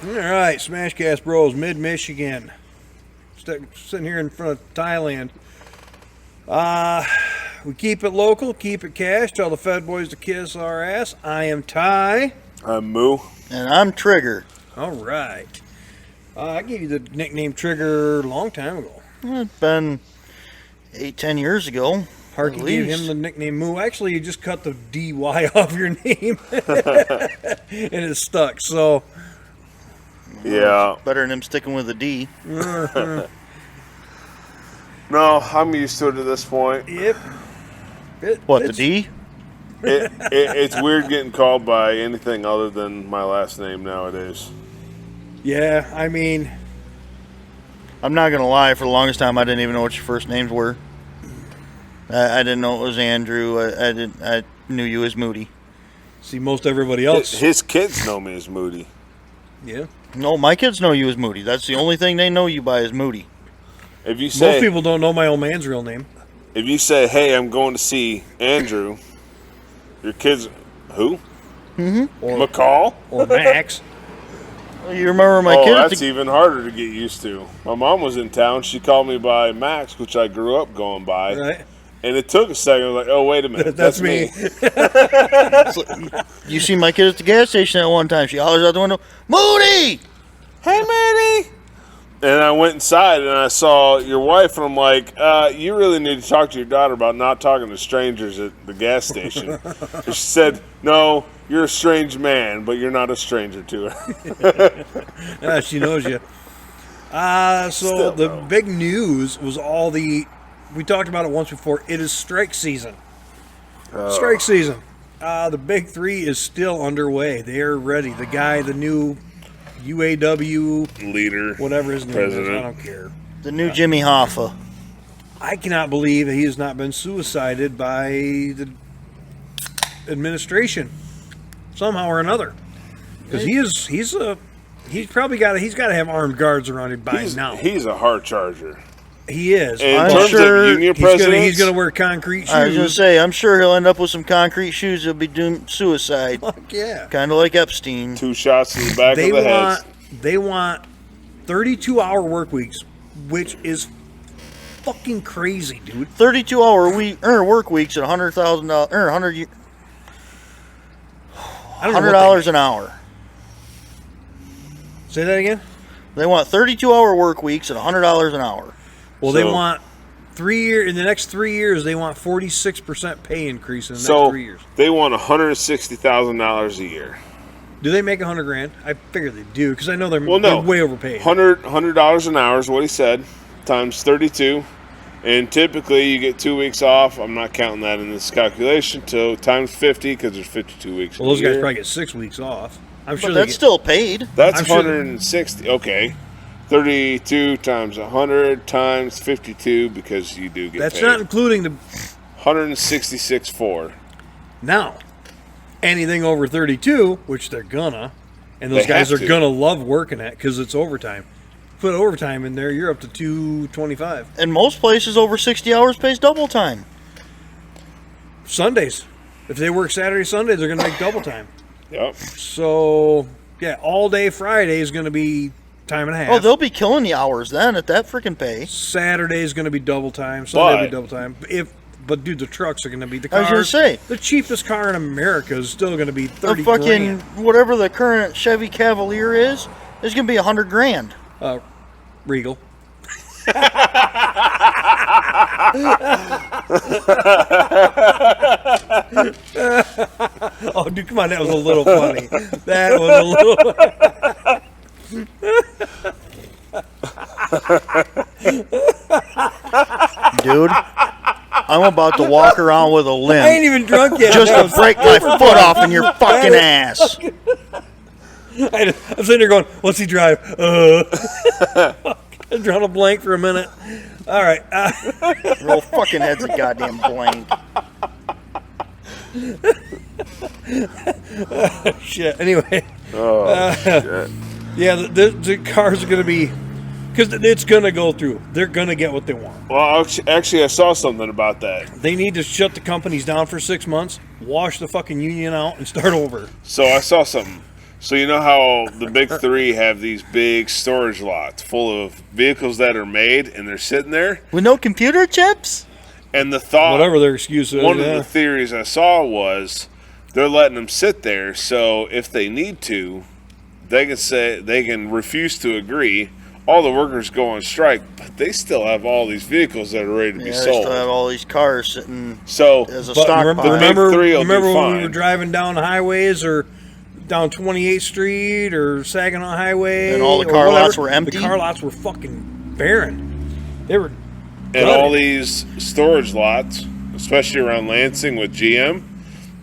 All right, SmashCastBros, mid-Michigan. Sitting here in front of Thailand. We keep it local, keep it cash, tell the Fed boys to kiss our ass. I am Ty. I'm Moo. And I'm Trigger. All right. I gave you the nickname Trigger a long time ago. It's been 8-10 years ago. Harky gave him the nickname Moo. Actually, you just cut the DY off your name. And it stuck, so... Yeah. Better than him sticking with a D. No, I'm used to it at this point. Yep. The D? It's weird getting called by anything other than my last name nowadays. Yeah, I mean... I'm not going to lie. For the longest time, I didn't even know what your first names were. I didn't know it was Andrew. I knew you as Moody. See, most everybody else... His kids know me as Moody. Yeah. No, my kids know you as Moody. That's the only thing they know you by is Moody. If you say, most people don't know my old man's real name. If you say, hey, I'm going to see Andrew, your kids... Who? Mm-hmm. Or McCall? Or Max. You remember my kids? Oh, that's even harder to get used to. My mom was in town. She called me by Max, which I grew up going by. Right. And it took a second. I was like, oh, wait a minute. That's me. You see my kid at the gas station at one time. She hollers out the window, Moody! Hey, Moody! And I went inside and I saw your wife, and I'm like, you really need to talk to your daughter about not talking to strangers at the gas station. She said, no, you're a strange man, but you're not a stranger to her. She knows you. The big news was we talked about it once before. It is strike season. Strike season. The big three is still underway. They are ready. The new UAW leader, whatever his name president. is, I don't care. The new Jimmy Hoffa. I cannot believe that he has not been suicided by the administration somehow or another. Because he's got to have armed guards around him by now. He's a hard charger. He is. In terms of union presidents, he's going to wear concrete shoes. I was going to say, I'm sure he'll end up with some concrete shoes. He'll be doomed suicide. Fuck yeah. Kind of like Epstein. 2 shots to the back of the head. They want 32-hour work weeks, which is fucking crazy, dude. 32-hour work weeks at $100,000 $100 an hour. Say that again? They want 32-hour work weeks at $100 an hour. Well, they want in the next 3 years, they want 46% pay increase in the next 3 years. They want $160,000 a year. Do they make $100,000? I figure they do because I know they're way overpaid. $100 an hour is what he said, times 32, and typically you get 2 weeks off. I'm not counting that in this calculation. So times 50 because there's 52 weeks. Well, those guys probably get 6 weeks off. I'm sure that's still paid. That's 160. Okay. 32 times 100 times 52 because you do get That's paid. not including the 166.4. Now, anything over 32, which they're gonna, and those guys are gonna love working at because it's overtime. Put overtime in there, you're up to $225. And most places over 60 hours pays double time. Sundays, if they work Saturday, Sunday, they're gonna make double time. Yep. So yeah, all day Friday is gonna be time and a half. Oh, they'll be killing the hours then at that freaking pay. Saturday is going to be double time. Sunday will be double time. But dude, the trucks are going to be the cars. I was going to say the cheapest car in America is still going to be $30,000. The fucking whatever the current Chevy Cavalier is going to be $100,000. Regal. Oh, dude, come on, that was a little funny. That was a little. Dude, I'm about to walk around with a limp. I ain't even drunk yet. Just to break my foot off in your fucking ass. I'm sitting there going, what's he drive? I'm drawing a blank for a minute. All right. Your whole fucking head's a goddamn blank. Shit. Anyway. Shit. Yeah, the cars are going to be... Because it's going to go through. They're going to get what they want. Well, actually, I saw something about that. They need to shut the companies down for 6 months, wash the fucking union out, and start over. So I saw something. So you know how the big three have these big storage lots full of vehicles that are made and they're sitting there? With no computer chips? And the thought, Whatever their excuse is. one of the theories I saw was they're letting them sit there so if they need to, they can refuse to agree. All the workers go on strike, but they still have all these vehicles that are ready to be They sold. still have all these cars sitting So as a But stockpile. remember Three will do when we fine. were driving down the highways or down 28th Street or Saginaw Highway, And all the or car whatever, lots were empty? The car lots were fucking barren. They were and all these storage lots, especially around Lansing with GM,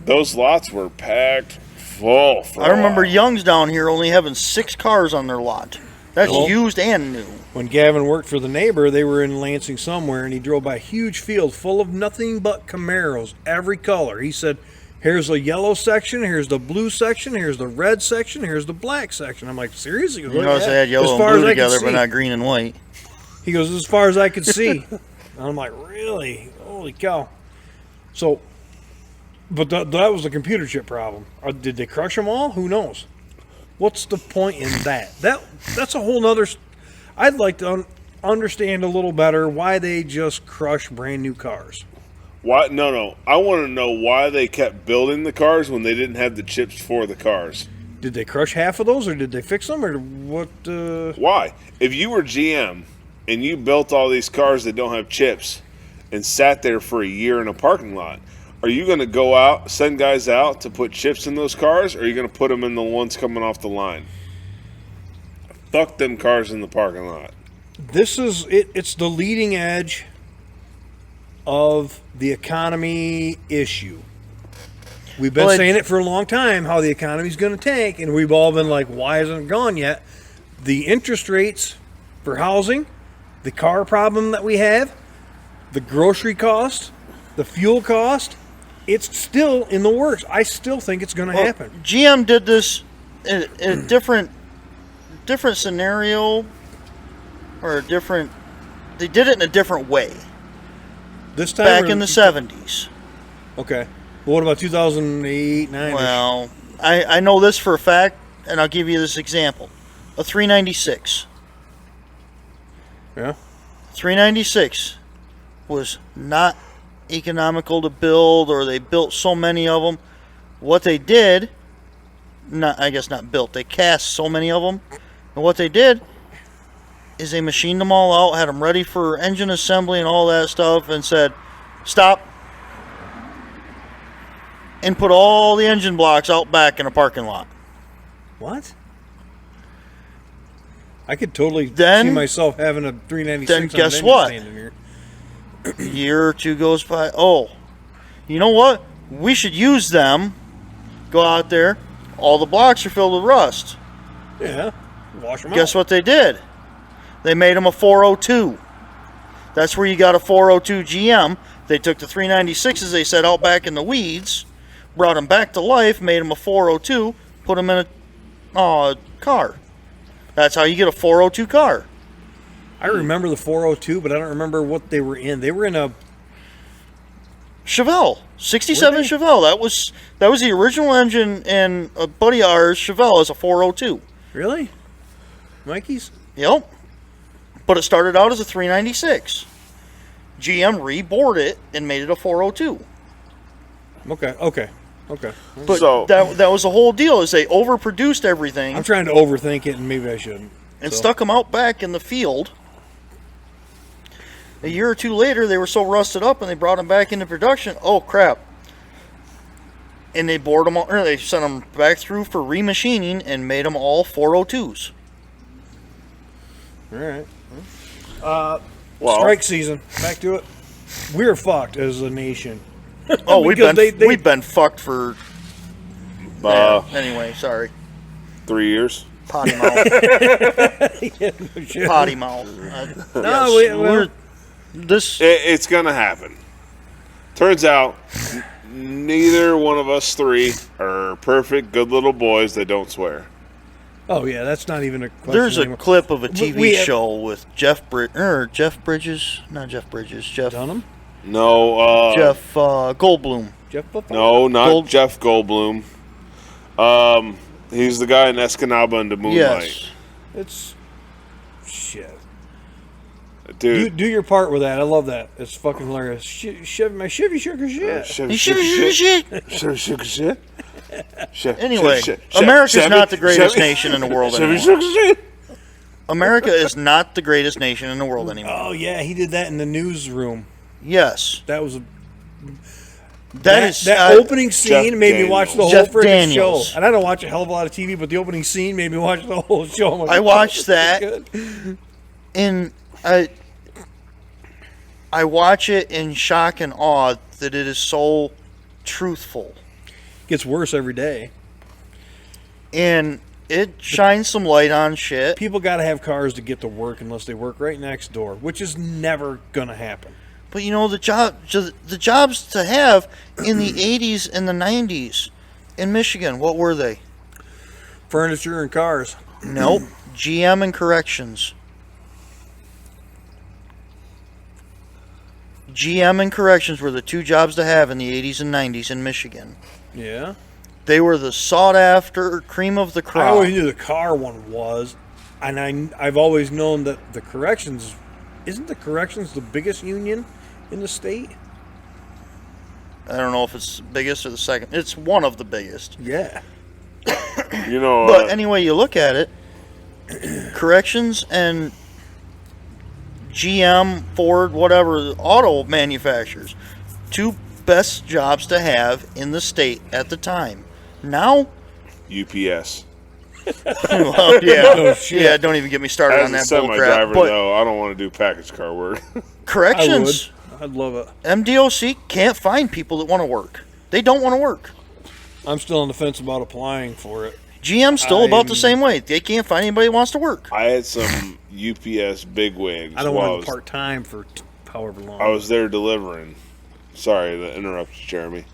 those lots were packed full. For I a remember while. Young's down here only having 6 cars on their lot. That's Well, used and new. When Gavin worked for the neighbor, they were in Lansing somewhere, and he drove by a huge field full of nothing but Camaros, every color. He said, here's the yellow section, here's the blue section, here's the red section, here's the black section. I'm like, seriously? He goes, You "Look notice at they that." had yellow As and far blue as I could together, but see. not green and white. He goes, as far as I could see. And I'm like, really? Holy cow. So, but that was the computer chip problem. Did they crush them all? Who knows? What's the point in that? That's a whole nother... I'd like to understand a little better why they just crush brand new cars. Why? No. I want to know why they kept building the cars when they didn't have the chips for the cars. Did they crush half of those, or did they fix them, or what? Why? If you were GM and you built all these cars that don't have chips and sat there for a year in a parking lot, are you going to go out, send guys out to put chips in those cars, or are you going to put them in the ones coming off the line? Fuck them cars in the parking lot. This is it. It's the leading edge of the economy issue. We've been Well, saying it for a long time how the economy's going to tank, and we've all been like, why isn't it gone yet? The interest rates for housing, the car problem that we have, the grocery cost, the fuel cost, it's still in the works. I still think it's going to happen. GM did this in a different scenario, or they did it in a different way. This time Back or- in the 70s. Okay. Well, what about 2008, 9? Well, I know this for a fact, and I'll give you this example. A 396. Yeah. 396 was not economical to build, or they built so many of them. What they did, not built, they cast so many of them, and what they did is they machined them all out, had them ready for engine assembly and all that stuff, and said, stop, and put all the engine blocks out back in a parking lot. What? I could totally Then- see myself having a 396 then on guess an engine what? standing here. A year or two goes by. Oh, you know what? We should use them. Go out there. All the blocks are filled with rust. Yeah. Wash them Guess out. what they did? They made them a 402. That's where you got a 402 GM. They took the 396s they set out back in the weeds, brought them back to life, made them a 402, put them in a car. That's how you get a 402 car. I remember the 402, but I don't remember what they were in. They were in a... Chevelle, 67 Were they? Chevelle. That was the original engine, and a buddy of ours, Chevelle, is a 402. Really? Mikey's? Yep. But it started out as a 396. GM rebored it and made it a 402. Okay. But So- that was the whole deal, is they overproduced everything I'm trying to overthink it, and maybe I shouldn't. and So, stuck them out back in the field. A year or two later, they were so rusted up, and they brought them back into production. Oh crap! And they bored them, or they sent them back through for remachining and made them all 402s. All right. Well, Strike season. Back to it. We're fucked as a nation. Oh, we've Because we've been fucked for. uh, Anyway, sorry. 3 years. Potty mouth. Shit. Potty mouth. No, well, It's gonna happen. Turns out, neither one of us three are perfect, good little boys that don't swear. oh yeah, that's not even a question. There's a anymore. clip of a TV We have- show with Jeff Bridges, not Jeff Bridges, Jeff Dunham? No, Goldblum. Jeff Buffalo? no, not Gold- Jeff Goldblum. He's the guy in Escanaba and the Moonlight. Yes. It's shit. Dude. Do your part with that. I love that. It's fucking hilarious. My Chevy shook her shit. Shit. Anyway, America's not the greatest nation in the world anymore. America is not the greatest nation in the world anymore. Oh yeah, he did that in the newsroom. Yes. That was that opening scene Jeff made me watch the whole Jeff freaking Daniels. show. And I don't watch a hell of a lot of TV, but the opening scene made me watch the whole show. I'm like, I watched that, good. and I watch it in shock and awe that it is so truthful. Gets worse every day. And it shines some light on shit. People got to have cars to get to work unless they work right next door, which is never going to happen. But you know, the jobs to have in the 80s and the 90s in Michigan, what were they? Furniture and cars. Nope. GM and corrections. GM and corrections were the two jobs to have in the 80s and 90s in Michigan. Yeah. They were the sought-after cream of the crop. I always knew the car one was, and I've always known that the corrections, isn't the corrections the biggest union in the state? I don't know if it's the biggest or the second. It's one of the biggest. Yeah. You know, But anyway you look at it, corrections and GM, Ford, whatever, auto manufacturers, two best jobs to have in the state at the time. Now, UPS. well, yeah, Oh, shit. yeah. Don't even get me started on As that a bull crap. semi-driver, But though, I don't want to do package car work. corrections, I'd love it. MDOC can't find people that want to work. They don't want to work. I'm still on the fence about applying for it. GM's still about the same way. They can't find anybody that wants to work. I had some UPS bigwigs. I don't while want to part-time for however long. I was there delivering. Sorry to interrupt you, Jeremy.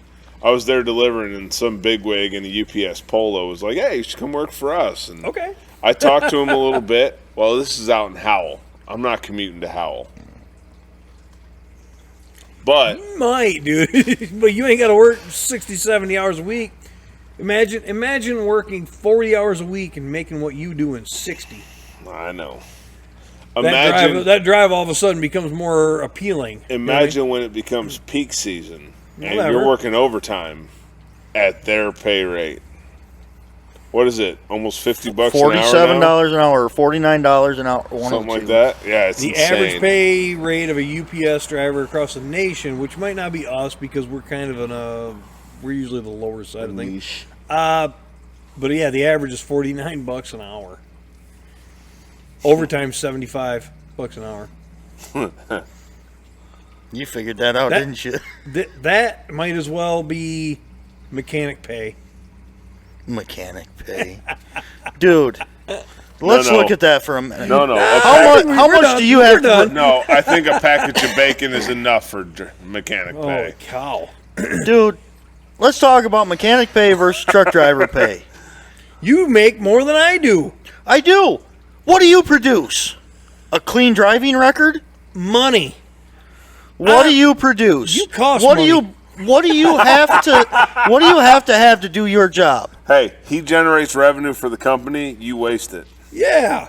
I was there delivering, and some bigwig in a UPS Polo was like, "Hey, you should come work for us." And Okay. I talked to him a little bit. Well, this is out in Howell. I'm not commuting to Howell. But Might, dude. But you ain't got to work 60, 70 hours a week. Imagine working 40 hours a week and making what you do in 60. I know. That drive all of a sudden becomes more appealing. Imagine when it becomes peak season and Whatever. you're working overtime at their pay rate. What is it? Almost $50 an hour $47 now? an hour, $49 an hour, Something like that. Yeah, it's The insane. average pay rate of a UPS driver across the nation, which might not be us because we're kind of we're usually the lower side of things. Niche. But yeah, the average is $49 an hour. Overtime $75 an hour. You figured that out, didn't you? That might as well be mechanic pay. Mechanic pay. Dude, let's No. look at that for a minute. No. How We're much done. do you We're have done. to No, I think a package of bacon is enough for mechanic Holy pay. cow. put? Dude, let's talk about mechanic pay versus truck driver pay. You make more than I do. I do. What do you produce? A clean driving record? Money. What do you produce? you cost what money. What do you have to have to do your job? Hey, he generates revenue for the company. You waste it. Yeah.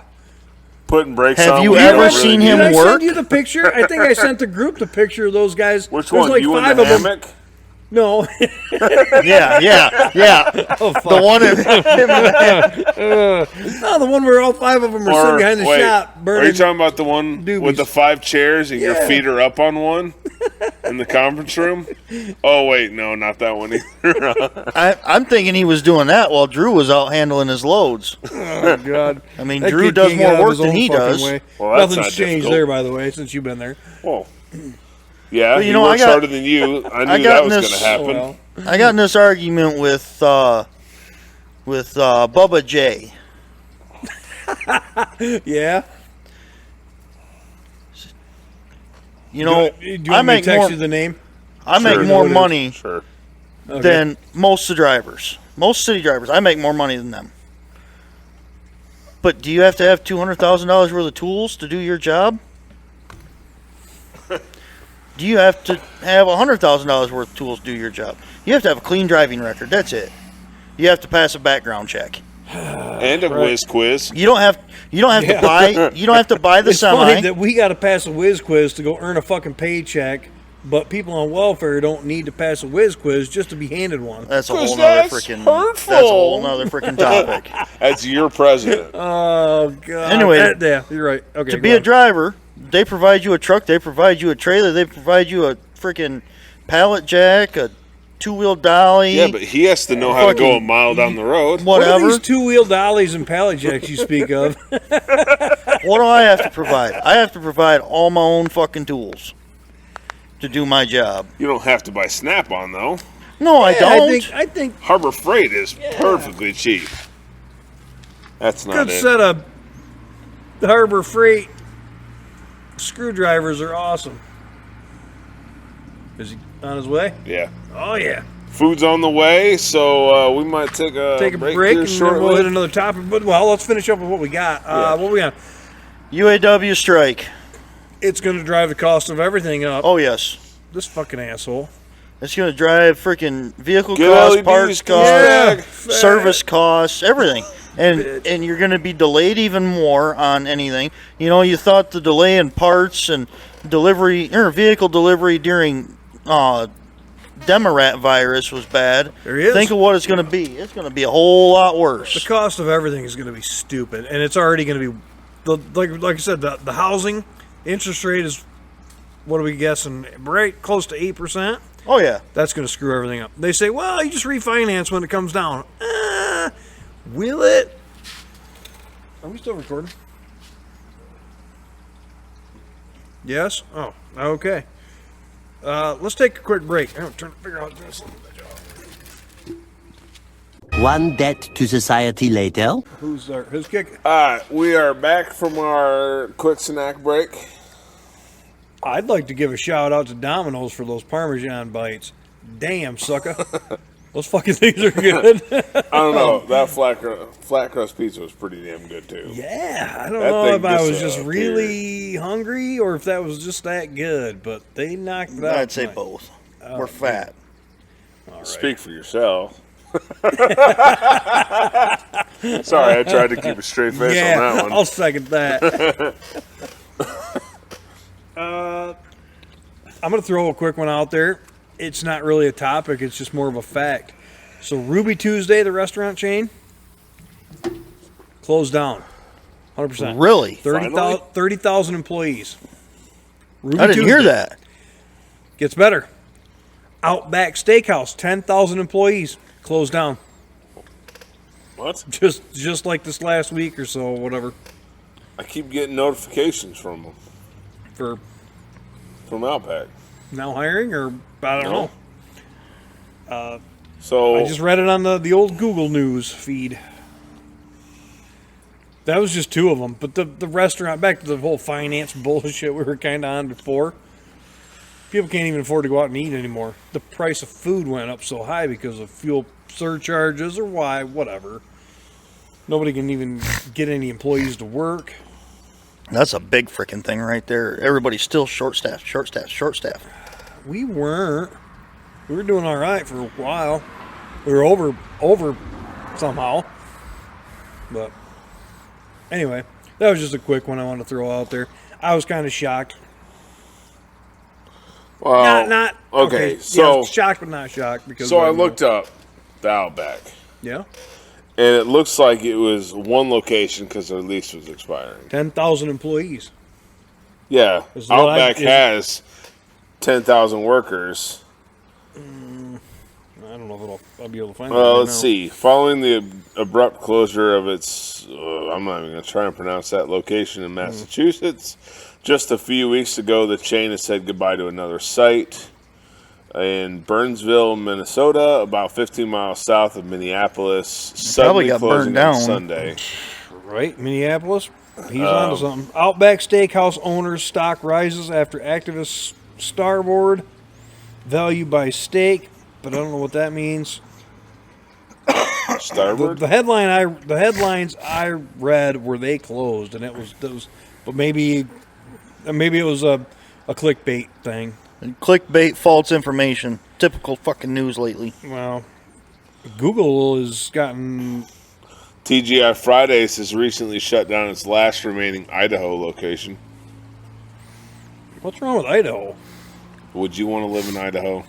Putting brakes Have on. you when ever don't seen need him it. Did I work? send you the picture? I think I sent the group the picture of those guys. Which There's one? like You in 5 the of them. hammock? No. Yeah. Oh, fuck. The one in No, the one where all 5 of them are sitting behind the wait, shop Are you burning. talking about the one doobies. with the 5 chairs and your Yeah. feet are up on one in the conference room? Oh wait, no, not that one either. I'm thinking he was doing that while Drew was out handling his loads. Oh, God. I mean, That Drew kid does can't get more out of work his than own he fucking does. way. Well, that's Nothing's not changed difficult. there, by the way, since you've been there. Well, yeah, But, you he know, works I got- harder than you. I I knew got that was in going to this- happen. Well, I got in this argument with Bubba J. yeah. You know, do you I want me make to text more. you the name? I Sure. make more Sure. money Sure. Okay. than most of the drivers. Most city drivers, I make more money than them. But do you have to have $200,000 worth of tools to do your job? Do you have to have $100,000 worth of tools to do your job? You have to have a clean driving record. That's it. You have to pass a background check. And a whiz quiz. You don't have to buy the It's semi. funny that we got to pass a whiz quiz to go earn a fucking paycheck, but people on welfare don't need to pass a whiz quiz just to be handed one. That's a 'Cause whole nother that's freaking. hurtful. That's a whole nother freaking topic. That's your president. Oh god. Anyway, yeah, you're right. Okay. To be a driver, they provide you a truck, they provide you a trailer, they provide you a freaking pallet jack, a two-wheel dolly. Yeah, but he has to know how to go a Fucking- mile down the road. What are whatever. these two-wheel dollies and pallet jacks you speak of? What do I have to provide? I have to provide all my own fucking tools to do my job. You don't have to buy Snap-on, though. No, I Yeah, don't. I think Harbor Freight is perfectly cheap. That's not good it. set of Harbor Freight screwdrivers are awesome. Is he on his way? Yeah. Oh yeah. Food's on the way, so we might take a Take a break here and then shortly. we'll hit another topic. But well, let's finish up with what we got. Yeah. What we got? UAW strike. It's going to drive the cost of everything up. Oh, yes. This fucking asshole. It's going to drive freaking vehicle Get costs, LEDs, parts come costs, back. service costs, everything. Bitch. And you're going to be delayed even more on anything. You know, you thought the delay in parts and delivery or vehicle delivery during Demorat virus was bad. There he is. Think of what it's going to be. It's going to be a whole lot The worse. cost of everything is going to be stupid, and it's already going to be like I said. The housing interest rate is, what are we guessing? Right, close to 8%. Oh, yeah. That's going to screw everything up. They say, well, you just refinance when it comes down. Will it? Are we still recording? Yes? Oh, okay. Let's take a quick break. I'm trying to figure out this. One debt to society later. Who's kicking? Alright, we are back from our quick snack break. I'd like to give a shout out to Domino's for those Parmesan bites. Damn, sucker. Those fucking things are good. I don't know. That flat crust pizza was pretty damn good, too. Yeah, I don't That know thing if I was just disappeared. really hungry or if that was just that good, but they knocked it out. I'd say tonight. both. We're fat. All right. Speak for yourself. Sorry, I tried to keep a straight face on that one. I'll second that. I'm going to throw a quick one out there. It's not really a topic, it's just more of a fact. So, Ruby Tuesday, the restaurant chain, closed down. 100%. Really? 30,000 employees. Ruby I didn't hear Tuesday. that. Gets better. Outback Steakhouse, 10,000 employees, closed down. What? Just like this last week or so, whatever. I keep getting notifications from them. For Outback. now hiring, or I don't know. So I just read it on the old Google News feed. That was just two of them. But the restaurant, back to the whole finance bullshit we were kind of on before. People can't even afford to go out and eat anymore. The price of food went up so high because of fuel surcharges or whatever. Nobody can even get any employees to work. That's a big freaking thing right there. Everybody's still short-staffed. We weren't. We were doing all right for a while. We were over somehow. But anyway, that was just a quick one I wanted to throw out there. I was kind of shocked. well, Not okay. Yeah, So shocked, but not shocked because. I looked up the Outback, Yeah, and it looks like it was one location because their lease was expiring. 10,000 employees. Yeah, Is what Outback is- has 10,000 workers. I don't know if I'll be able to find. Well, it let's now. see. Following the abrupt closure of its, I'm not even going to try and pronounce that location in Massachusetts. Just a few weeks ago, the chain has said goodbye to another site in Burnsville, Minnesota, about 15 miles south of Minneapolis. Suddenly got closing burned on down. Sunday. Right, Minneapolis. He's onto something. Outback Steakhouse owners' stock rises after activist starboard value by stake, but I don't know what that means. Starboard? The headlines I read were they closed, and it was those, but maybe it was a clickbait thing. And clickbait, false information. Typical fucking news lately. Well, Google has gotten TGI Fridays has recently shut down its last remaining Idaho location. What's wrong with Idaho? Would you want to live in Idaho? I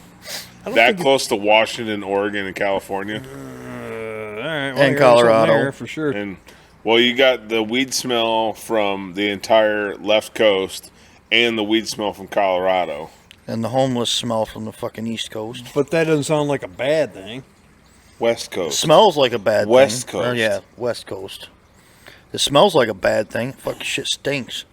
don't That think close to Washington, Oregon, and California? all right, well, And you got something Colorado. there for sure. And, well, you got the weed smell from the entire left coast and the weed smell from Colorado. And the homeless smell from the fucking East Coast. But that doesn't sound like a bad thing. West Coast. Smells like a bad West thing. Or, Coast. yeah, West Coast. It smells like a bad thing. Fucking shit stinks.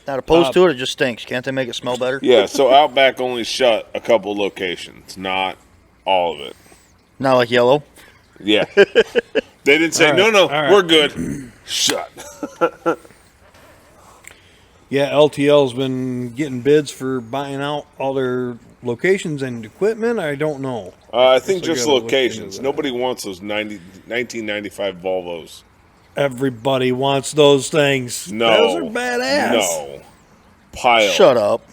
Not opposed to it just stinks. Can't they make it smell better? Yeah, so Outback only shut a couple locations, not all of it. Not like Yellow. Yeah. They didn't say, All right, no, all right. we're good. Shut. Yeah, LTL's been getting bids for buying out all their locations and equipment. I don't know. I think I just gotta look locations. into that. Nobody wants those 1995 Volvos. Everybody wants those things. No. Those are badass. No. Pile. Shut up.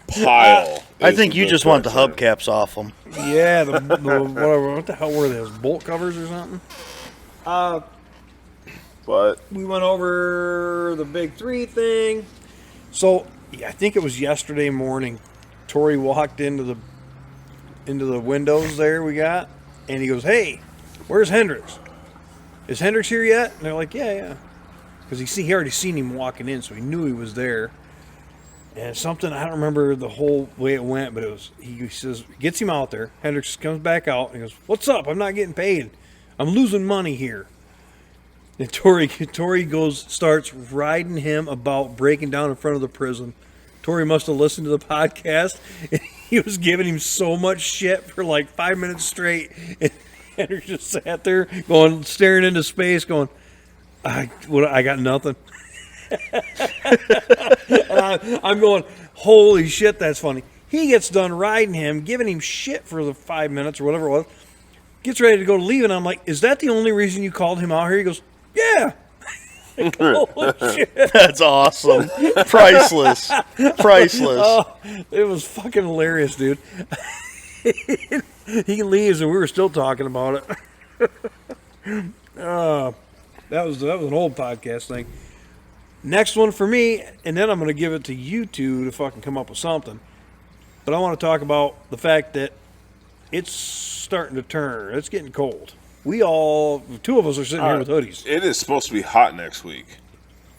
Pile. I is think the you just want the correct term. hubcaps off them. Yeah, whatever. What the hell were those? Bolt covers or something? But We went over the big three thing. So yeah, I think it was yesterday morning. Tori walked into the windows there we got, and he goes, "Hey, where's Hendrix? Is Hendrix here yet?" And they're like, "Yeah." Because he already seen him walking in, so he knew he was there. And something, I don't remember the whole way it went, but it was, he says, gets him out there. Hendrix comes back out and he goes, "What's up? I'm not getting paid. I'm losing money here." And Tori starts riding him about breaking down in front of the prison. Tori must have listened to the podcast, and he was giving him so much shit for like 5 minutes straight. And Hendrix just sat there staring into space going, I got nothing. And I'm going, holy shit, that's funny. He gets done riding him, giving him shit for the 5 minutes or whatever it was. Gets ready to go to leave, and I'm like, "Is that the only reason you called him out here?" He goes, "Yeah." Like, holy shit. That's awesome. Priceless. Priceless. Oh, it was fucking hilarious, dude. He leaves, and we were still talking about it. That was an old podcast thing. Next one for me, and then I'm going to give it to you two to fucking come up with something. But I want to talk about the fact that it's starting to turn. It's getting cold. Two of us are sitting here with hoodies. It is supposed to be hot next week.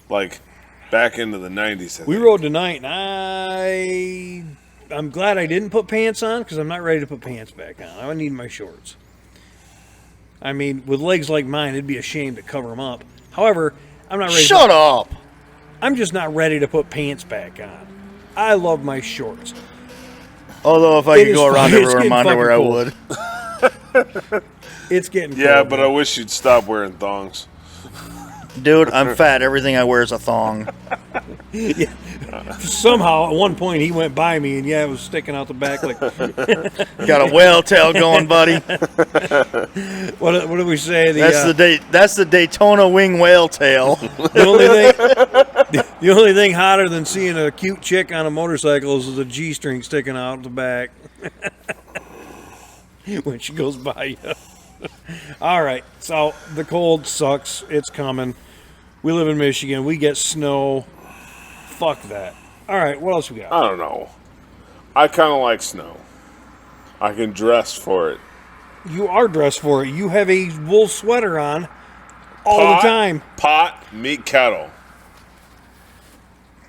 Like, back into the 90s. I We think. rode tonight, and I'm glad I didn't put pants on because I'm not ready to put pants back on. I need my shorts. I mean, with legs like mine, it'd be a shame to cover them up. However, I'm not ready. Shut up. I'm just not ready to put pants back on. I love my shorts. Although if I It could is go around fucking- everywhere in my it's getting underwear, I fucking would. It's getting Yeah, cold, but man. I wish you'd stop wearing thongs. Dude, I'm fat. Everything I wear is a thong. Somehow, at one point, he went by me, and it was sticking out the back. Like, Got a whale tail going, buddy. what did we say? That's the Daytona wing whale tail. The only thing hotter than seeing a cute chick on a motorcycle is the G-string sticking out the back when she goes by you. All right, so the cold sucks. It's coming. We live in Michigan. We get snow. Fuck that. All right, what else we got? I don't know. I kind of like snow. I can dress for it. You are dressed for it. You have a wool sweater on all the time. Pot, meat, kettle.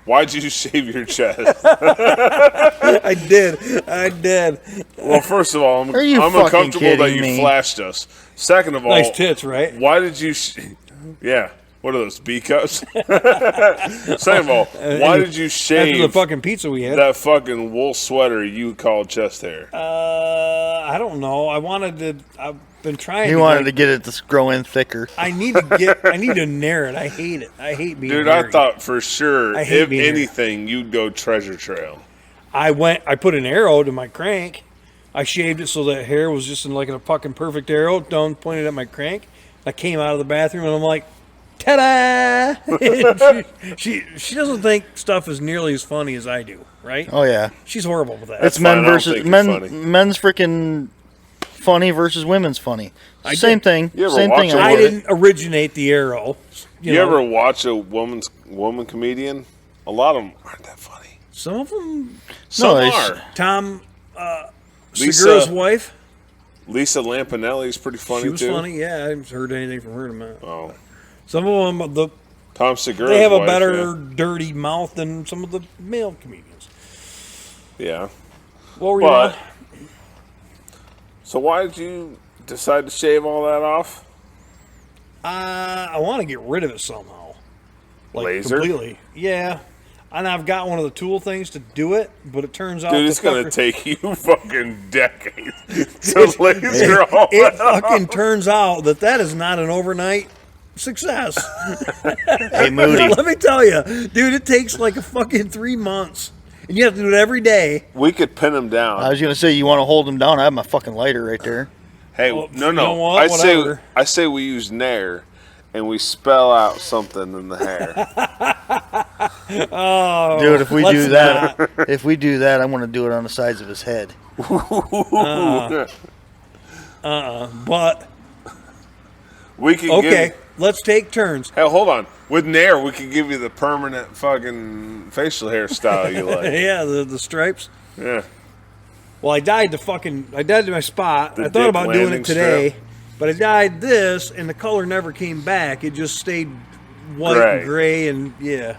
Why'd you shave your chest? I did. Well, first of all, I'm Are you fucking uncomfortable that kidding you me? flashed us. Second of all, Nice tits, right? why did you... Yeah. What are those, B cups? Second of all, why did you After shave the fucking pizza we had. that fucking wool sweater you called chest hair? I don't know. I've been trying. He wanted to get it to grow in thicker. I need to nair it. I hate it. I hate being Dude, hairy. I thought for sure, I hate if being hairy. anything, you'd go treasure trail. I put an arrow to my crank. I shaved it so that hair was just in like a fucking perfect arrow, pointed at my crank. I came out of the bathroom and I'm like, ta-da! she doesn't think stuff is nearly as funny as I do, right? Oh yeah, She's horrible with that. it's fine, I men don't versus think you're funny. men's freaking funny versus women's funny. I Same did. thing. You ever Same watch thing. a I I would. didn't originate the arrow. You ever watch a woman comedian? A lot of them aren't that funny. Some of them. Some it's- are. Tom Lisa- Segura's wife. Lisa Lampanelli is pretty funny She was too. funny. Yeah, I haven't heard anything from her in a minute. Oh, Some of them, Tom Segura. they have a better dirty mouth than some of the male comedians. Yeah. What were you But on? so why did you decide to shave all that off? I want to get rid of it somehow. Like Laser? completely. Yeah. And I've got one of the tool things to do it, but it turns out Dude, the it's gonna fucker- take you fucking decades to laser all it that off. fucking turns out that is not an overnight success. Hey, Moody. Let me tell you, dude, it takes like a fucking 3 months, and you have to do it every day. We could pin him down. I was gonna say you want to hold him down. I have my fucking lighter right there. Hey, Well, no, you know no. what? Whatever. I say we use Nair, and we spell out something in the hair. Oh, Dude, if we let's do that, I want to do it on the sides of his head. But We can okay, give. let's take turns. Hell, hold on. With Nair, we could give you the permanent fucking facial hairstyle you like. Yeah, the stripes. Yeah. Well, I dyed my spot. The I thought dick about doing landing it today, strip. but I dyed this, and the color never came back. It just stayed white Gray. and gray, and yeah.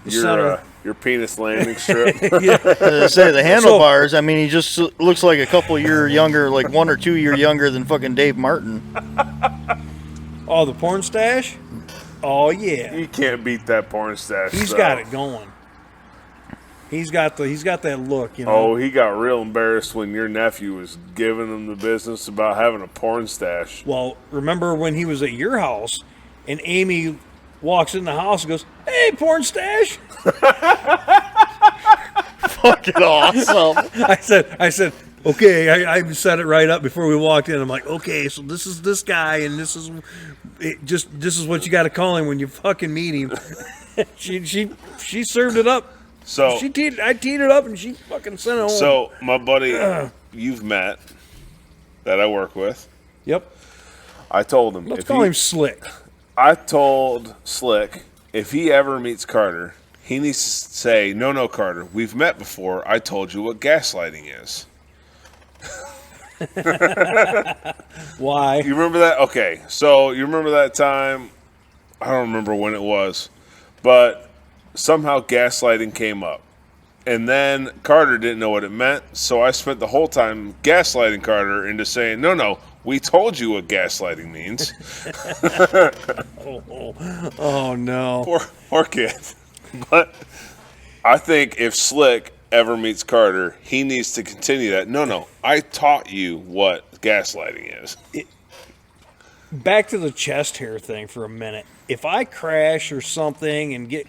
The center. Your penis landing strip. I say the handlebars. I mean, he just looks like a couple year younger, like 1 or 2 year younger than fucking Dave Martin. Oh, the porn stash? Oh yeah, You can't beat that porn stash. he's though. got it going. He's got that look, you know. Oh, he got real embarrassed when your nephew was giving him the business about having a porn stash. Well, remember when he was at your house, and Amy walks in the house and goes, "Hey, porn stash." Fucking awesome. I said, okay. I set it right up before we walked in. I'm like, okay, so this is this guy, and this is what you got to call him when you fucking meet him. she served it up. So I teed it up, and she fucking sent it home. So, my buddy you've met that I work with, Yep. I told him. Let's if call he- him Slick. I told Slick if he ever meets Carter, he needs to say, no, Carter, we've met before. I told you what gaslighting is. Why? You remember that? Okay, so you remember that time? I don't remember when it was, but somehow gaslighting came up. And then Carter didn't know what it meant, so I spent the whole time gaslighting Carter into saying, no, we told you what gaslighting means. Oh no. Poor kid. But I think if Slick ever meets Carter, he needs to continue that. No, I taught you what gaslighting is. Back to the chest hair thing for a minute. If I crash or something and get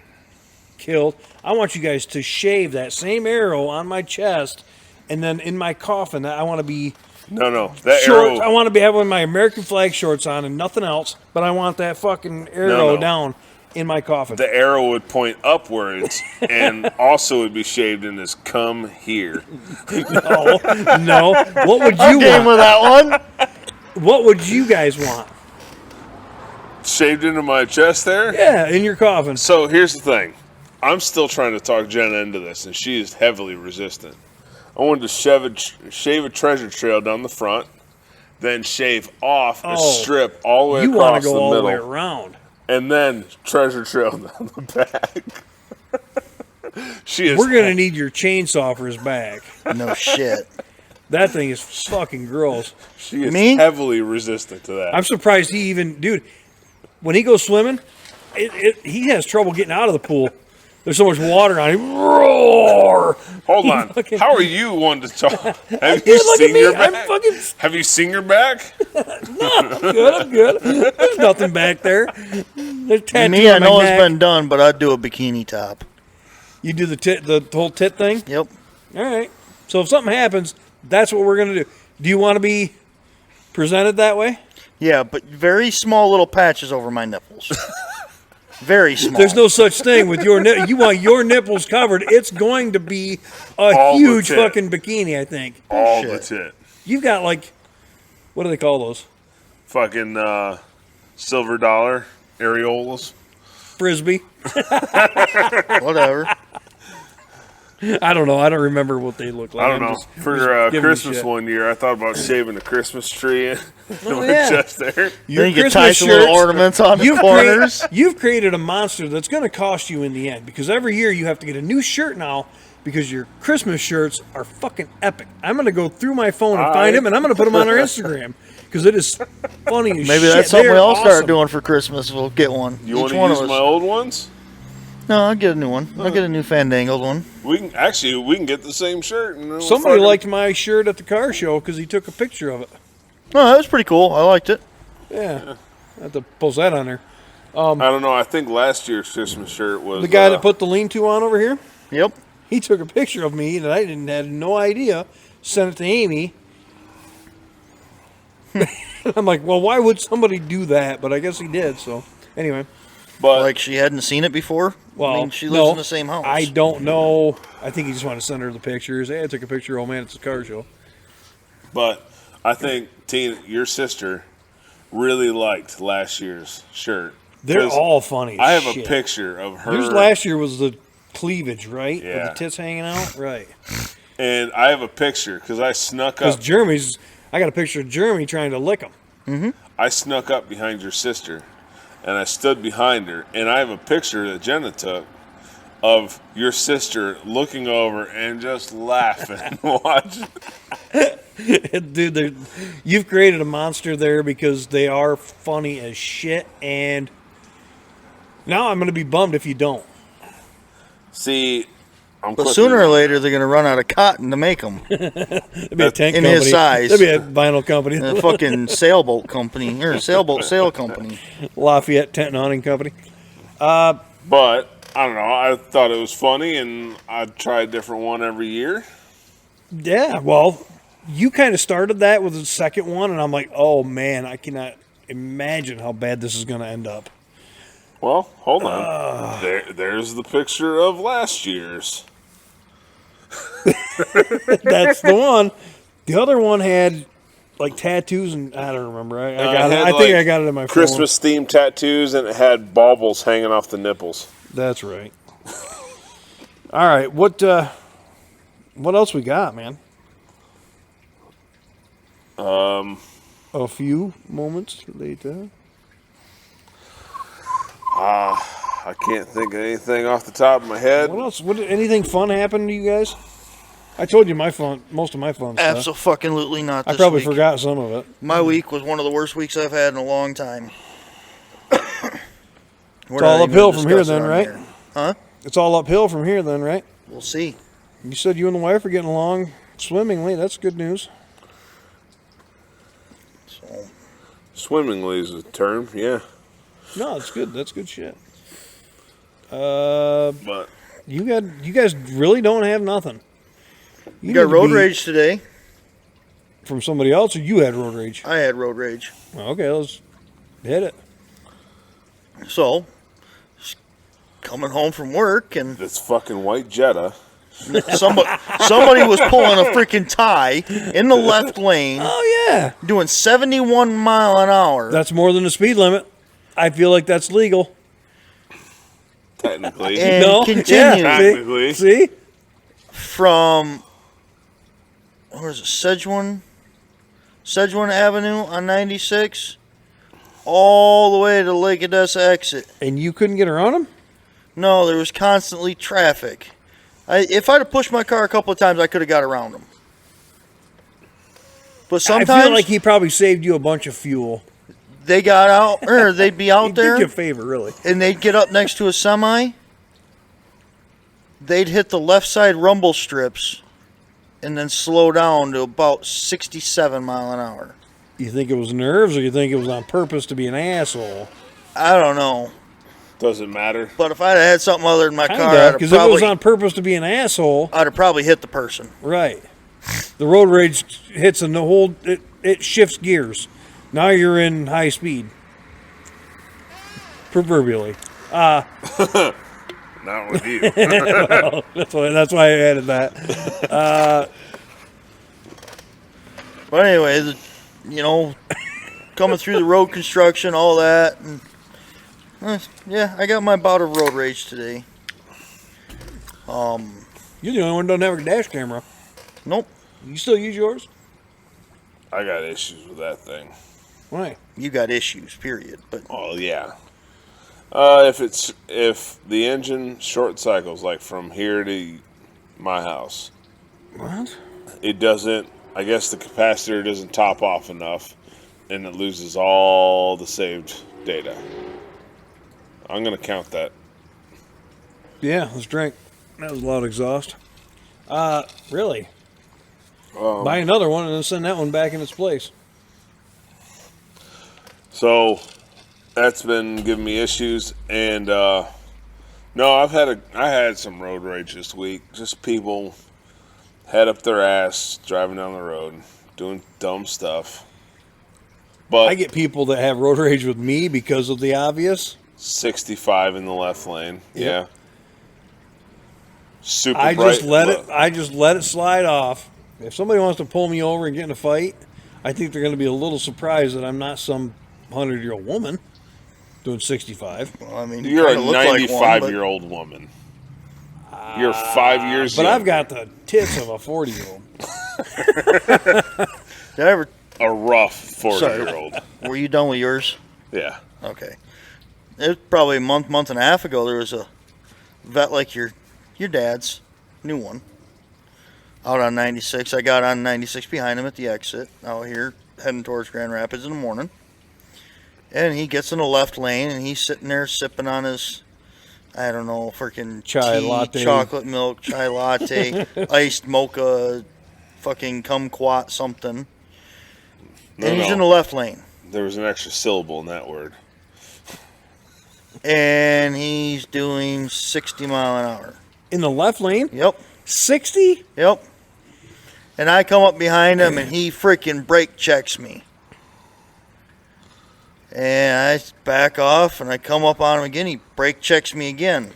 killed, I want you guys to shave that same arrow on my chest, and then in my coffin, I want to be No, that shorts. arrow. I want to be having my American flag shorts on and nothing else, but I want that fucking arrow No. down in my coffin. The arrow would point upwards and also would be shaved in this "come here." No. What would I'm you game want? with that one. What would you guys want? Shaved into my chest there? Yeah, in your coffin. So here's the thing. I'm still trying to talk Jenna into this, and she is heavily resistant. I wanted to shave a treasure trail down the front, then shave off a Oh, strip all the way You want across to go the all the way middle, around. and then treasure trail down the back. She is. We're gonna need your chainsaw for his back. No shit. That thing is fucking gross. She is Me? heavily resistant to that. I'm surprised he even, dude. When he goes swimming, he has trouble getting out of the pool. There's so much water on him. Roar! Hold on. fucking- How are you one to talk? Have Yeah, you look at seen me. your I'm back? fucking. Have you seen your back? I'm good. There's nothing back there. There's tattoo Me, I on my know it's neck. been done, but I'd do a bikini top. You do the whole tit thing. Yep. All right. So if something happens, that's what we're gonna do. Do you want to be presented that way? Yeah, but very small little patches over my nipples. Very small. There's no such thing with your you want your nipples covered. It's going to be a All the huge tit. fucking bikini, I think. All Shit. the tit. You've got like What do they call those? Fucking silver dollar areolas. Frisbee. Whatever. I don't know. I don't remember what they look like. I don't know. For giving Christmas shit. one year, I thought about shaving a Christmas tree in Oh, yeah. just there. Then Your you can Christmas tie some little shirts, ornaments on the corners. You've created a monster that's going to cost you in the end because every year you have to get a new shirt now because your Christmas shirts are fucking epic. I'm going to go through my phone and find them and I'm going to put them on our Instagram because it is funny as shit. Maybe that's something They're we all start awesome. doing for Christmas. We'll get one. You Each want to one use of us. my old ones? No, I'll get a new one. I'll get a new fandangled one. We can get the same shirt. And then we'll Somebody fucking- liked my shirt at the car show because he took a picture of it. No, that was pretty cool. I liked it. Yeah. I have to post that on there. I don't know. I think last year's Christmas shirt was The guy that put the lean-to on over here, Yep. he took a picture of me that I had no idea, sent it to Amy. I'm like, well, why would somebody do that? But I guess he did, so anyway. But Like she hadn't seen it before. Well, I mean, she lives no, in the same house. I don't know. I think he just wanted to send her the pictures. Hey, I took a picture. Oh, man, it's a car show. I think Tina, your sister, really liked last year's shirt. They're 'Cause all funny as I have shit. a picture of her. Yours last year was the cleavage, right? With Yeah. the tits hanging out? Right. And I have a picture because I snuck Because up. I got a picture of Jeremy trying to lick him. I snuck up behind your sister, and I stood behind her. And I have a picture that Jenna took of your sister looking over and just laughing, watching. Dude, you've created a monster there because they are funny as shit. And now I'm going to be bummed if you don't. See, I'm. But clicking sooner or it. later, they're going to run out of cotton to make them. It'd be a tank In company. his size. It'd be a vinyl company. A fucking sailboat company or sailboat sail company. Lafayette Tent and Hunting Company. But I don't know. I thought it was funny, and I'd try a different one every year. Yeah, well, you kind of started that with the second one, and I'm like, oh man, I cannot imagine how bad this is going to end up. Well, hold on. There's the picture of last year's. That's the one. The other one had like tattoos, and I don't remember. I got it. had, I think I got it in my phone. Christmas themed tattoos, and it had baubles hanging off the nipples. That's right. All right, what else we got, man? A few moments later. I can't think of anything off the top of my head. What else? Anything fun happen to you guys? I told you most of my fun stuff. Absolutely not. I This probably week. forgot some of it. My week was one of the worst weeks I've had in a long time. It's all uphill from here then, right? Huh? It's all uphill from here then, right? We'll see. You said you and the wife are getting along swimmingly. That's good news. So, Swimmingly is a term, yeah. No, it's good. That's good shit. But You guys really don't have nothing. you got need to road be rage today. from somebody else, or you had road rage? I had road rage. Okay, let's hit it. So, just coming home from work, and this fucking white Jetta. somebody was pulling a freaking tie in the left lane, Oh yeah, doing 71 mile an hour. that's more than the speed limit. I feel like that's legal. Technically. And No, continued yeah, Technically. see? from, where is it, Sedgwin Avenue on 96, all the way to Lake Odessa exit. And you couldn't get around him? No, there was constantly traffic. If I'd have pushed my car a couple of times, I could have got around them. But sometimes I feel like he probably saved you a bunch of fuel. they got out, or they'd be He out did you a there, favor, really. and they'd get up next to a semi. They'd hit the left side rumble strips, and then slow down to about 67 mile an hour. You think it was nerves, or you think it was on purpose to be an asshole? I don't know. Doesn't matter. But if I'd have had something other than my car, Kinda, because if it was on purpose to be an asshole, I'd have probably hit the person. right? The road rage hits and the whole it shifts gears. Now you're in high speed, proverbially. Not with you. That's why I added that. But anyway, coming through the road construction, all that. And, yeah, I got my bout of road rage today. You're the only one who doesn't have a dash camera. Nope. You still use yours? I got issues with that thing. Why? You got issues, period. But Oh yeah. If the engine short cycles like from here to my house, What? it doesn't. I guess the capacitor doesn't top off enough, and it loses all the saved data. I'm gonna count that. Yeah, let's drink. That was a lot of exhaust. Really? Buy another one and then send that one back in its place. So that's been giving me issues, and no, I had some road rage this week. Just people head up their ass driving down the road, doing dumb stuff. But I get people that have road rage with me because of the obvious. 65 in the left lane, Yep. yeah. Super I bright. just let it slide off. If somebody wants to pull me over and get in a fight, I think they're going to be a little surprised that I'm not some 100-year-old woman doing 65. well, I mean, You're a kinda look like one, 95-year-old woman. You're 5 years But young. I've got the tits of a 40-year-old. Did I ever? A rough 40-year-old. Were you done with yours? Yeah. Okay. It was probably a month and a half ago. There was a vet like your dad's, new one, out on 96. I got on 96 behind him at the exit out here, heading towards Grand Rapids in the morning. And he gets in the left lane, and he's sitting there sipping on his, I don't know, freaking Chai tea, latte. chocolate milk, chai latte, iced mocha, fucking kumquat something. No, And he's no. in the left lane. There was an extra syllable in that word. And he's doing 60 mile an hour. In the left lane? Yep. 60? Yep. And I come up behind him, and he freaking brake checks me. And I back off, and I come up on him again. He brake checks me again.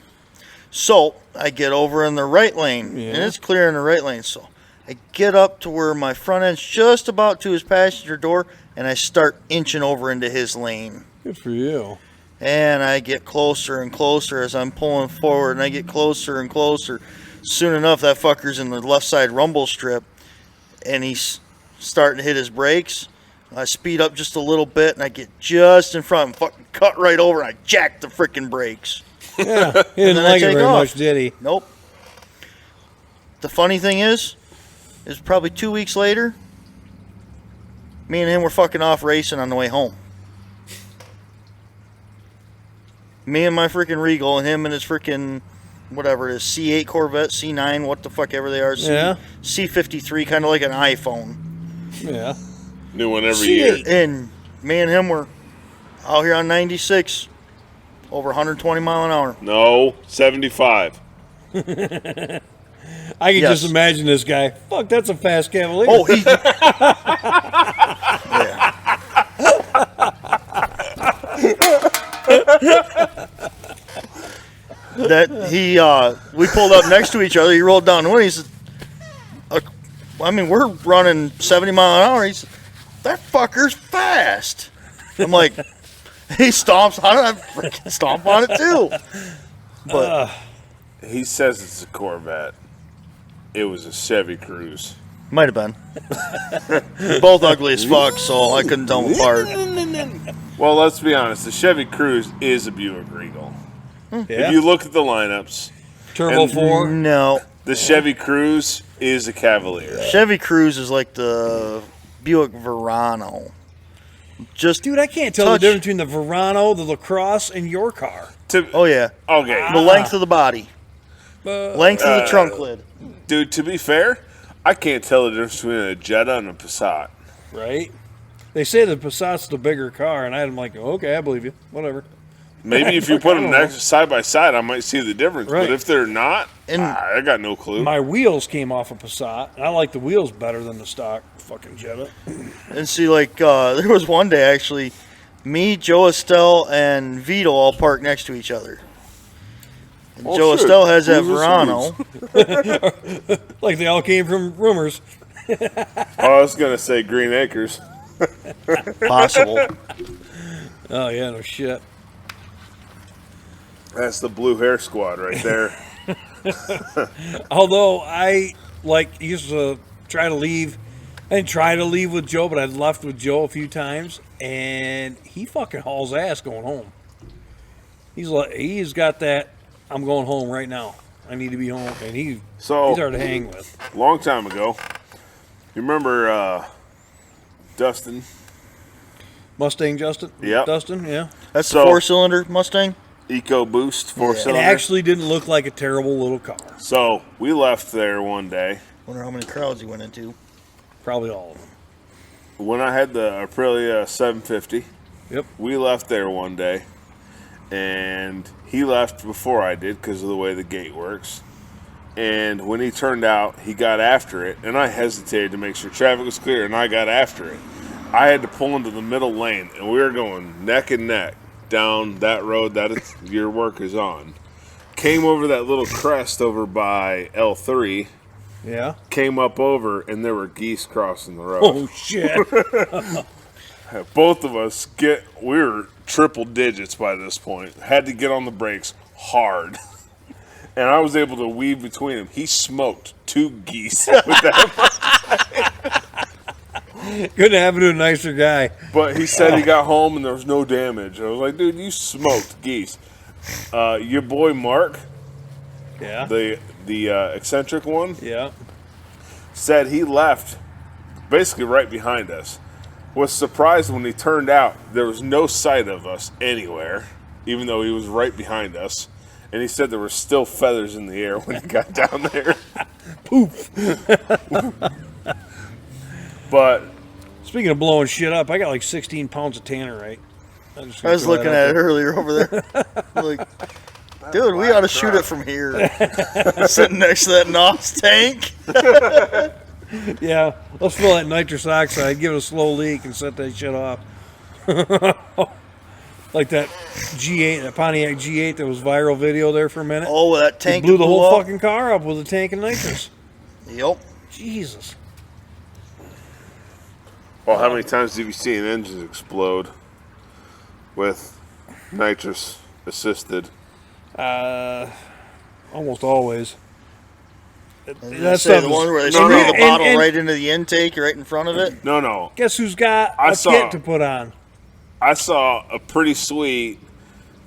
So I get over in the right lane, and Yeah. it's clear in the right lane. So I get up to where my front end's just about to his passenger door, and I start inching over into his lane. Good for you. And I get closer and closer as I'm pulling forward, and I get closer and closer. Soon enough, that fucker's in the left side rumble strip, and he's starting to hit his brakes. I speed up just a little bit, and I get just in front and fucking cut right over, and I jack the freaking brakes. Yeah, he didn't then I like it take very off. much, did he? Nope. The funny thing is probably 2 weeks later, me and him were fucking off racing on the way home. Me and my freaking Regal, and him and his freaking, whatever it is, C8 Corvette, C9, what the fuck ever they are. Yeah. C53, kind of like an iPhone. Yeah. New one every C8. year. And me and him were out here on 96, over 120 mile an hour. No, 75. I can Yes. just imagine this guy. Fuck, that's a fast Cavalier. Oh, he. Yeah. That he, we pulled up next to each other. He rolled down the window. He said, I mean, we're running 70 mile an hour. He said, that fucker's fast. I'm like, he stomps on it. I freaking stomp on it too. But He says it's a Corvette. It was a Chevy Cruze. might have been. Both ugly as fuck, so I couldn't tell them apart. Well, let's be honest. The Chevy Cruze is a Buick Regal. Yeah. If you look at the lineups, Turbo and- 4. No. the Chevy Cruze is a Cavalier. Chevy Cruze is like the Buick Verano. Just Dude, I can't tell Touch. the difference between the Verano, the LaCrosse, and your car. oh yeah, Okay, the length of the body, Uh, length of the trunk lid. dude, to be fair, I can't tell the difference between a Jetta and a Passat. right? They say the Passat's the bigger car, and I'm like, okay, I believe you. Whatever. Maybe if you put them next side by side, I might see the difference. Right. But if they're not, And- I got no clue. My wheels came off a Passat, and I like the wheels better than the stock fucking Jetta. And see, like there was one day actually, me, Joe Estelle, and Vito all parked next to each other. And Oh, Joe shit. Estelle has that Who's the Verano. Like they all came from rumors. I was gonna say Green Acres. Possible. Oh yeah, no shit. That's the blue hair squad right there. Although I used to try to leave. I didn't try to leave with Joe, but I left with Joe a few times, and he fucking hauls ass going home. He's got that. I'm going home right now. I need to be home, and he's hard to hang with. Long time ago, you remember Dustin? Mustang Justin? Yep. Dustin, yeah. That's the 4-cylinder Mustang? EcoBoost It 4-cylinder. actually didn't look like a terrible little car. So we left there one day. Wonder how many crowds he went into. Probably all of them. When I had the Aprilia 750, Yep. we left there one day. And he left before I did because of the way the gate works. And when he turned out, he got after it. And I hesitated to make sure traffic was clear, and I got after it. I had to pull into the middle lane, and we were going neck and neck down that road that your work is on. Came over that little crest over by L3. Yeah. Came up over, and there were geese crossing the road. Oh shit. Both of us we were triple digits by this point. Had to get on the brakes hard. And I was able to weave between them. He smoked 2 geese with that. Couldn't happen to a nicer guy. But he said he got home and there was no damage. I was like, dude, you smoked geese. Your boy Mark, Yeah. the eccentric one, Yeah. said he left basically right behind us. Was surprised when he turned out there was no sight of us anywhere, even though he was right behind us. And he said there were still feathers in the air when he got down there. Poof. But Speaking of blowing shit up, I got like 16 pounds of tannerite. I was looking at it earlier over there. Like, dude, we ought to shoot it from here. Sitting next to that NOS tank. Yeah, let's fill that nitrous oxide, give it a slow leak, and set that shit off. Like that G8, that Pontiac G8 that was viral video there for a minute. Oh, that It tank blew the whole up. fucking car up with a tank of nitrous. Yep. Jesus. well, how many times have you seen engines explode with nitrous assisted? Almost always. That's the one where they No, spray no. the bottle And- right into the intake, right in front of it. No. Guess who's got I a saw- kit to put on? I saw a pretty sweet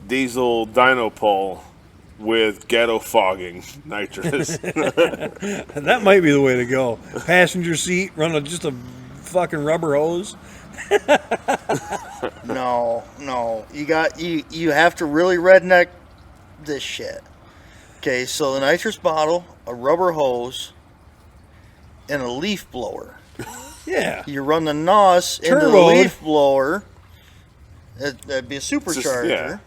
diesel dyno pole with ghetto fogging nitrous. That might be the way to go. Passenger seat, just a fucking rubber hose. No. You have to really redneck this shit. Okay, so the nitrous bottle, a rubber hose, and a leaf blower. Yeah. You run the NOS into the Turboed. leaf blower. That'd be a supercharger. yeah.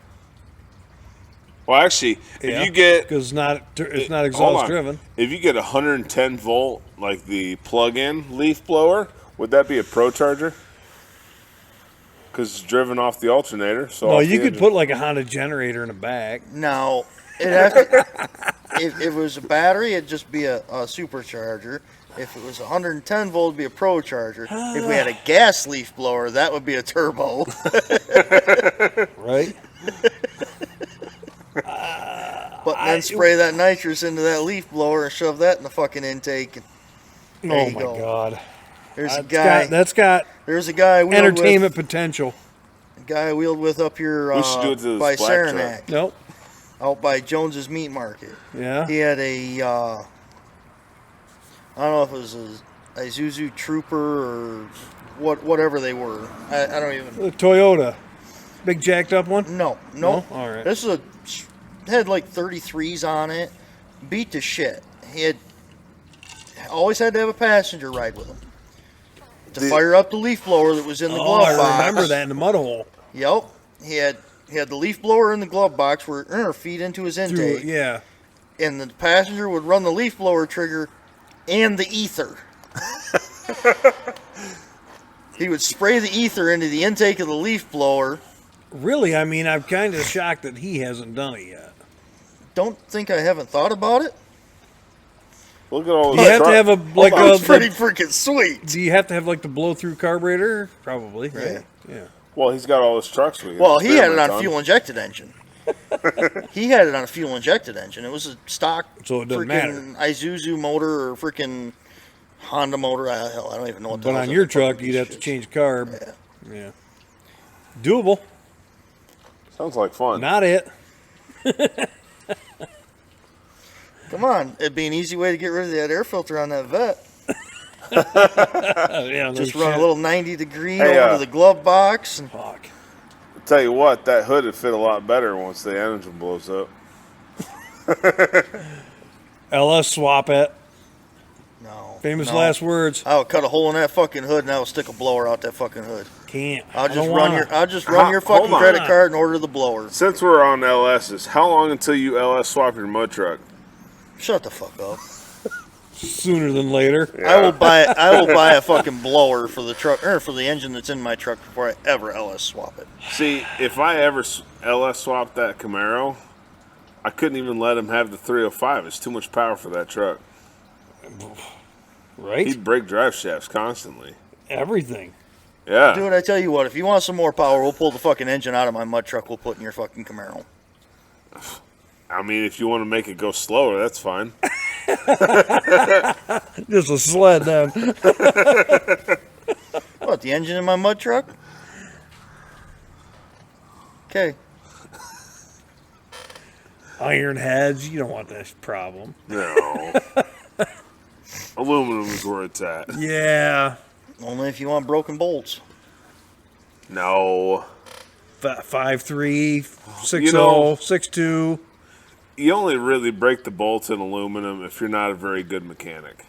Well, actually, Yeah, if you get because it's not hold exhaust on. driven. If you get 110 volt, like the plug-in leaf blower, would that be a pro charger? Because it's driven off the alternator. So No, off you the could engine. put like a Honda generator in the back. Now, if it was a battery, it'd just be a supercharger. If it was 110 volt, it'd be a pro charger. If we had a gas leaf blower, that would be a turbo. Right? But then spray that nitrous into that leaf blower and shove that in the fucking intake. And there Oh you my go. God. There's a That's guy. that's got There's a guy I wheeled entertainment potential. with. A guy I wheeled with up here We should do it to this by black Saranac, Nope. out by Jones's Meat Market. Yeah. He had a, I don't know if it was a Isuzu Trooper or whatever they were. I don't even. The Toyota. Big jacked up one? No. No? All right. This is had like 33s on it. Beat to shit. He had always had to have a passenger ride with him to fire up the leaf blower that was in the Oh, glove box. I remember that in the mud hole. Yep. He had the leaf blower in the glove box where it feed into his Through, intake, yeah. and the passenger would run the leaf blower trigger and the ether. He would spray the ether into the intake of the leaf blower. Really, I mean, I'm kind of shocked that he hasn't done it yet. Don't think I haven't thought about it. Look at all Do this you have to truck. have a like Hold on. a It's pretty freaking sweet. Do you have to have like the blow through carburetor? Probably, right? Yeah. Well, he's got all his trucks. Well, he had it on experiment a fuel injected engine. He had it on a fuel injected engine. It was a stock So it doesn't freaking Isuzu motor or freaking Honda motor. Hell, I don't even know what. the But hell's on in your the fucking truck, you'd have to shit. change carb. Yeah. Yeah. Doable. Sounds like fun. Not it. Come on, it'd be an easy way to get rid of that air filter on that vet. Yeah. no Just run a shit. little 90-degree Hey, over to the glove box. And Fuck. I'll tell you what, that hood would fit a lot better once the engine blows up. LS swap it. no. Famous no. last words. I would cut a hole in that fucking hood and I will stick a blower out that fucking hood. Can't. I'll I just don't run wanna. your Hold fucking on. credit card and order the blower. Since we're on LSs, how long until you LS swap your mud truck? Shut the fuck up. Sooner than later. I will buy a fucking blower for the truck or for the engine that's in my truck before I ever LS swap it. See, if I ever LS swapped that Camaro, I couldn't even let him have the 305. It's too much power for that truck. Right? He'd break drive shafts constantly. Everything. Yeah. Dude, I tell you what, if you want some more power, we'll pull the fucking engine out of my mud truck. We'll put in your fucking Camaro. I mean, if you want to make it go slower, that's fine. Just a sled then. What, the engine in my mud truck? Okay. Iron heads. You don't want that problem. No. Aluminum is where it's at. Yeah. Only if you want broken bolts. No. 5'3", 6'0", You know- 6'2". You only really break the bolts in aluminum if you're not a very good mechanic.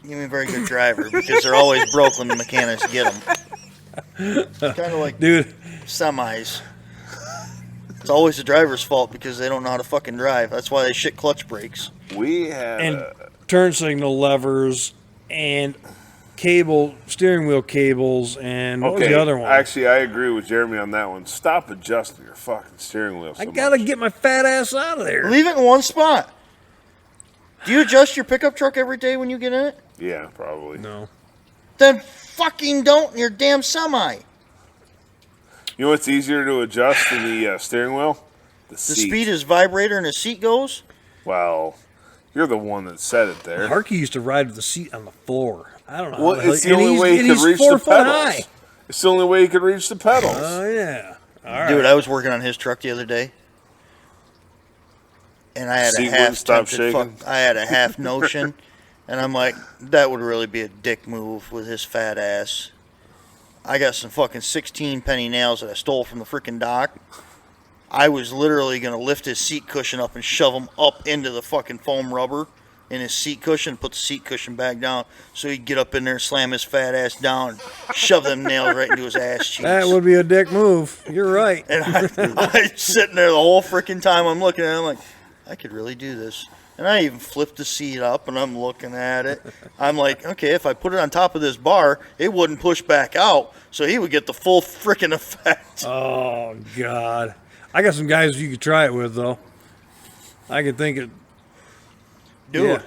You mean very good driver because they're always broke when the mechanics get them. Kind of like Dude, semis. It's always the driver's fault because they don't know how to fucking drive. That's why they shit clutch brakes. We had and turn signal levers and steering wheel cables, and what was the other one? Actually, I agree with Jeremy on that one. Stop adjusting your fucking steering wheel so I gotta much. get my fat ass out of there. Leave it in one spot. Do you adjust your pickup truck every day when you get in it? Yeah, probably. No. Then fucking don't in your damn semi. You know what's easier to adjust than the steering wheel? The The seat. speed is vibrator and the seat goes. Well, you're the one that said it there. Harkey used to ride with the seat on the floor. I don't know. Well, how hell- it's the and only he's- way and he could he's reach 4 the foot pedals. high. It's the only way he could reach the pedals. Oh yeah. All right. Dude, I was working on his truck the other day, and I had Seat a wouldn't half stop tempted shaking? I had a half notion, and I'm like, that would really be a dick move with his fat ass. I got some fucking 16 penny nails that I stole from the freaking dock. I was literally gonna lift his seat cushion up and shove him up into the fucking foam rubber in his seat cushion, put the seat cushion back down, so he'd get up in there, slam his fat ass down, shove them nails right into his ass cheeks. that would be a dick move. You're right. And I'm sitting there the whole freaking time I'm looking at it. I'm like, I could really do this. And I even flipped the seat up and I'm looking at it. I'm like, okay, if I put it on top of this bar, it wouldn't push back out. So he would get the full freaking effect. Oh God. I got some guys you could try it with though. I could think it. Dude,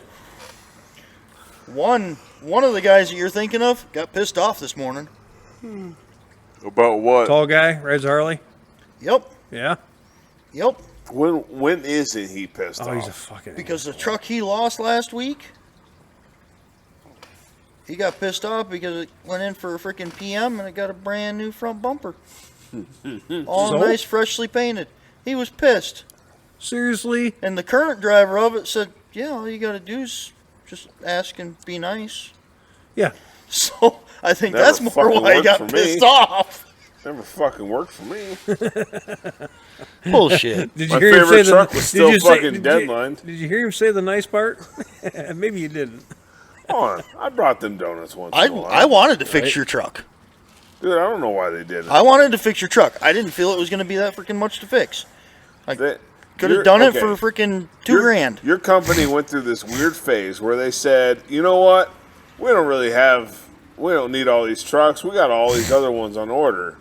Yeah. one of the guys that you're thinking of got pissed off this morning. About what? Tall guy rides a Harley. Yep. Yeah. Yep. When isn't he pissed Oh, off? he's a fucking. Because the truck he lost last week, he got pissed off because it went in for a freaking PM and it got a brand new front bumper. All So? nice, freshly painted. He was pissed. Seriously? And the current driver of it said, yeah, all you got to do is just ask and be nice. Yeah. So I think Never that's more fucking why he worked got for me. pissed off. Never fucking worked for me. Bullshit. Did My you hear him say favorite the? truck was did still you say- fucking did deadlined. Did you hear him say the nice part? Maybe you didn't. Come on, I brought them donuts once. I in a while. wanted to fix your truck. Dude, I don't know why they did it. I wanted to fix your truck. I didn't feel it was going to be that freaking much to fix. They- Could you're- have done it okay. for freaking Your- $2,000. Your company went through this weird phase where they said, you know what? We don't need all these trucks. We got all these other ones on order.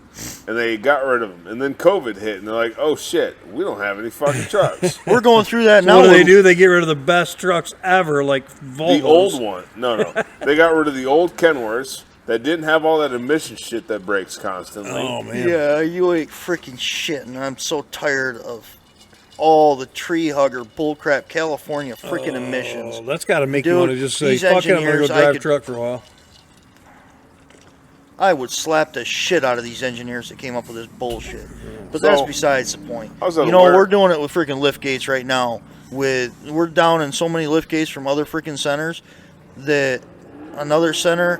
and they got rid of them. And then COVID hit, and they're like, "Oh shit, we don't have any fucking trucks." We're going through that So now. what do they do? They get rid of the best trucks ever, like Volvos. The old one. No. They got rid of the old Kenworths that didn't have all that emission shit that breaks constantly. Oh man. Yeah, you ain't freaking shit, and I'm so tired of all the tree hugger bullcrap California freaking emissions. Oh, that's got to make Dude, you want to just say, these "Fuck it, I'm gonna go engineers, I drive could- truck for a while." I would slap the shit out of these engineers that came up with this bullshit. But So, that's besides the point. I was You know, unaware- we're doing it with freaking lift gates right now. We're down in so many lift gates from other freaking centers that another center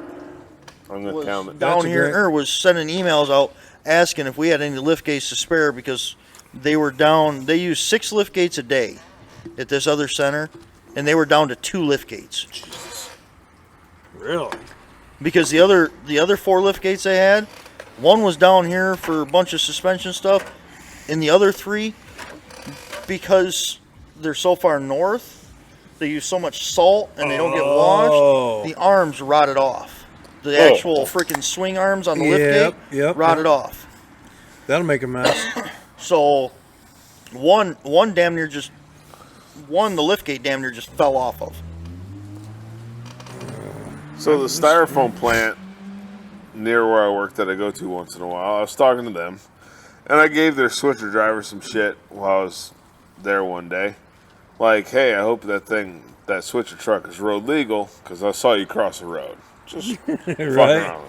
I'm gonna was count it. down That's a here great- or was sending emails out asking if we had any lift gates to spare because they were down. They used 6 lift gates a day at this other center, and they were down to 2 lift gates Really? because the other 4 lift gates they had, one was down here for a bunch of suspension stuff, and the other 3, because they're so far north, they use so much salt and they don't get Oh. washed. The arms rotted off. The Oh. actual freaking swing arms on the lift Yep, gate yep, rotted yep. off. That'll make a mess. So one damn near just the lift gate damn near just fell off of. So the styrofoam plant near where I work that I go to once in a while, I was talking to them, and I gave their switcher driver some shit while I was there one day. Like, hey, I hope that switcher truck is road legal because I saw you cross the road. Just fucking Right? around.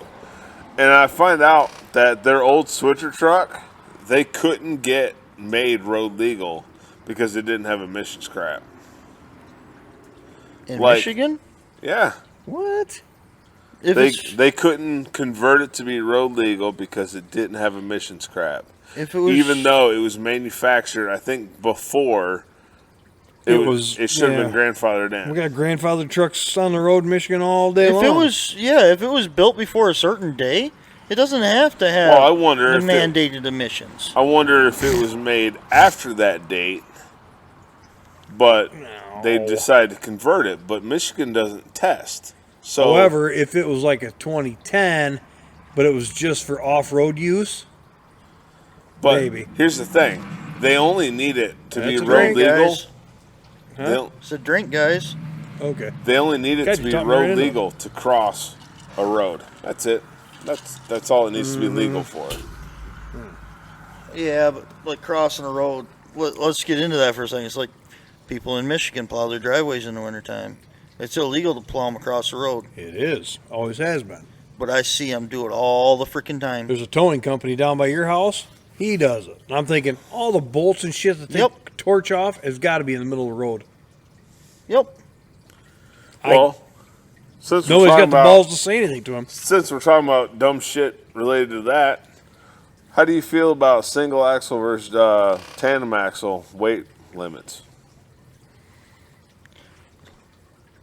And I find out that their old switcher truck, they couldn't get made road legal because it didn't have emissions crap. In Like- Michigan? Yeah. What? If it's, They couldn't convert it to be road legal because it didn't have emissions crap. if it was Even though it was manufactured, I think before it should have been grandfathered in. We got grandfather trucks on the road in Michigan all day long. if it was built before a certain day, it doesn't have to have Well, I wonder the if mandated emissions. I wonder if it was made after that date, but they decided to convert it. But Michigan doesn't test. So, However, if it was like a 2010, but it was just for off-road use, but maybe. here's the thing: they only need it to be That's a road drink, legal. guys. It's a drink, guys. okay. They only need it Guys, to you be taught me right road into it. legal to cross a road. That's it. That's all it needs to be legal for. Yeah, but like crossing a road, let's get into that for a second. It's like people in Michigan plow their driveways in the wintertime. It's illegal to plow them across the road, It is. Always has been. but I see them do it all the freaking time. There's a towing company down by your house. He does it. And I'm thinking, all the bolts and shit that they Yep. torch off has got to be in the middle of the road. Yep. Well, since we're Nobody's talking got the about balls to say anything to him. since we're talking about dumb shit related to that, how do you feel about single axle versus tandem axle weight limits?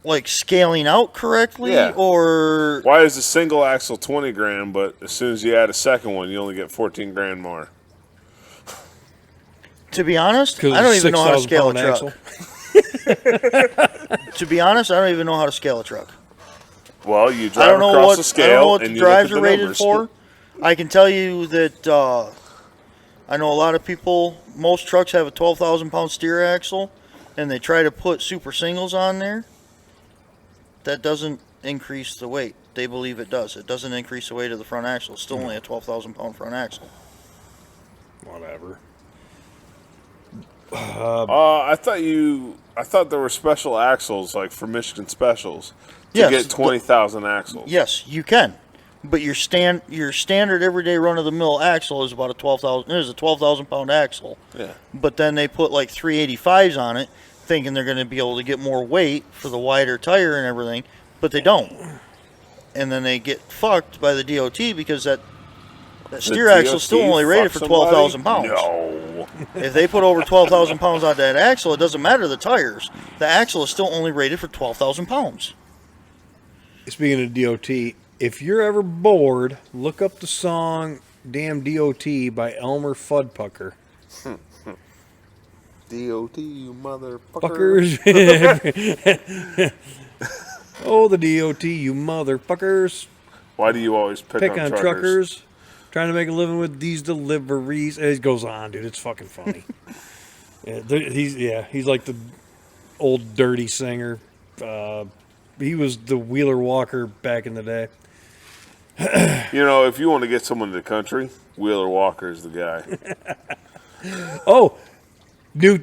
Like scaling out correctly, Yeah. or Why is a single axle 20 grand, but as soon as you add a second one, you only get 14 grand more? to be honest, Because I don't it's even know how to 6,000 scale a pound truck. axle. To be honest, I don't even know how to scale a truck. Well, you I drive don't know across what the I scale don't know what and the you look at drives the are rated numbers. for. I can tell you that I know a lot of people. Most trucks have a 12,000 pound steer axle, and they try to put super singles on there. That doesn't increase the weight. They believe it does. It doesn't increase the weight of the front axle. It's still only a 12,000 pound front axle. Whatever. I thought there were special axles, like for Michigan specials, to Yes, get 20,000 axles. Yes, you can, but your standard everyday run of the mill axle is about a 12,000. It is a 12,000 pound axle. Yeah. But then they put like 385s on it, thinking they're going to be able to get more weight for the wider tire and everything, but they don't. And then they get fucked by the DOT because that steer axle is still only rated for 12,000 pounds. No. If they put over 12,000 pounds on that axle, it doesn't matter the tires. The axle is still only rated for 12,000 pounds. Speaking of DOT, if you're ever bored, look up the song Damn DOT by Elmer Fuddpucker. DOT, you motherfucker. Fuckers. Oh, the DOT, you motherfuckers. Why do you always pick Pick on on truckers? trying to make a living with these deliveries. It goes on, dude. It's fucking funny. He's like the old dirty singer. He was the Wheeler Walker back in the day. You know, if you want to get someone to the country, Wheeler Walker is the guy. Oh, new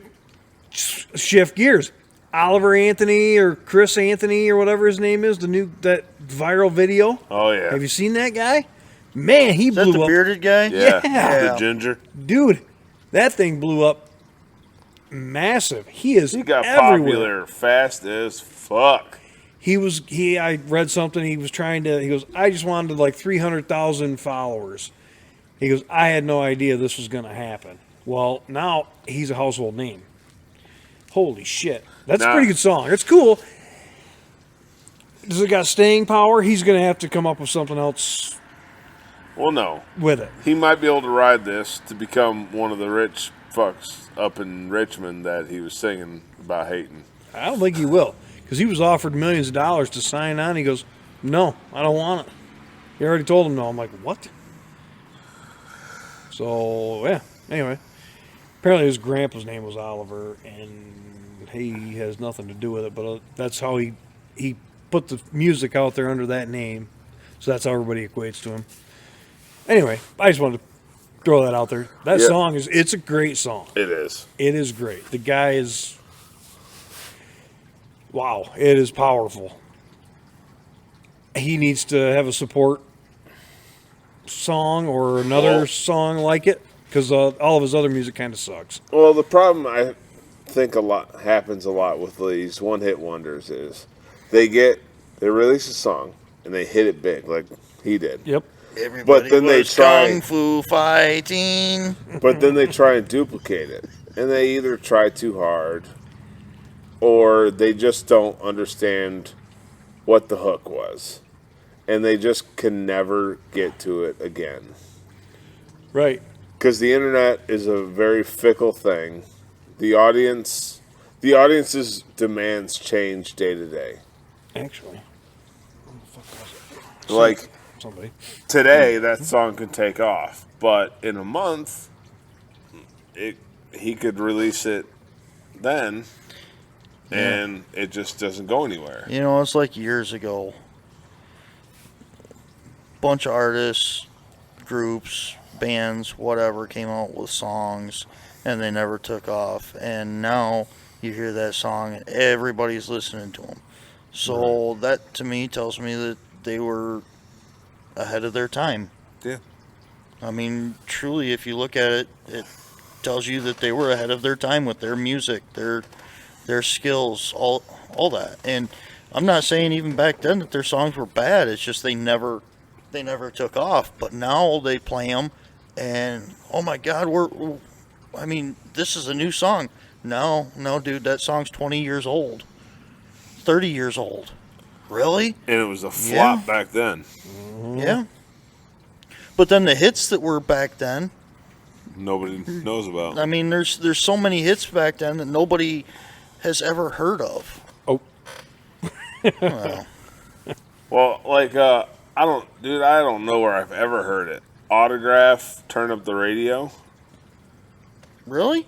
shift gears. Oliver Anthony or Chris Anthony or whatever his name is, that viral video. Oh, yeah. Have you seen that guy? Man, he Is that blew the up. bearded guy? Yeah. The ginger. Dude, that thing blew up massive. He got everywhere. popular fast as fuck. I read something, he goes, I just wanted like 300,000 followers. He goes, I had no idea this was going to happen. Well, now he's a household name. Holy shit. That's a pretty good song. It's cool. Does it got staying power? He's going to have to come up with something else. Well, no. With it. He might be able to ride this to become one of the rich fucks up in Richmond that he was singing about hating. I don't think he will. Because he was offered millions of dollars to sign on. He goes, no, I don't want it. He already told him no. I'm like, what? So, yeah. Anyway. Apparently his grandpa's name was Oliver, and he has nothing to do with it. But that's how he put the music out there under that name. So that's how everybody equates to him. Anyway, I just wanted to throw that out there. That song it's a great song. It is. It is great. The guy is, wow, it is powerful. He needs to have a support song or another song like it, because all of his other music kind of sucks. Well, the problem I think happens a lot with these one-hit wonders is they release a song and they hit it big like he did. Yep. Everybody then they was try- kung fu fighting. But then they try and duplicate it. And they either try too hard or they just don't understand what the hook was. And they just can never get to it again. Right. Because the internet is a very fickle thing. The audience's demands change day to day. Actually. What the fuck was it? Like Somebody. today, that song could take off, but in a month, he could release it then, and it just doesn't go anywhere. You know, it's like years ago. Bunch of artists, groups, bands, whatever, came out with songs, and they never took off. And now you hear that song, and everybody's listening to them. So that, to me, tells me that they were ahead of their time. Yeah. I mean, truly, if you look at it, it tells you that they were ahead of their time with their music, their skills, all that. And I'm not saying even back then that their songs were bad. It's just they never took off. But now they play them, and oh my God, this is a new song. No, dude, that song's 20 years old, 30 years old. Really? And it was a flop back then. Yeah. But then the hits that were back then, Nobody knows about. I mean, there's so many hits back then that nobody has ever heard of. Oh. Well, like, I don't know where I've ever heard it. Autograph, Turn Up the Radio. Really?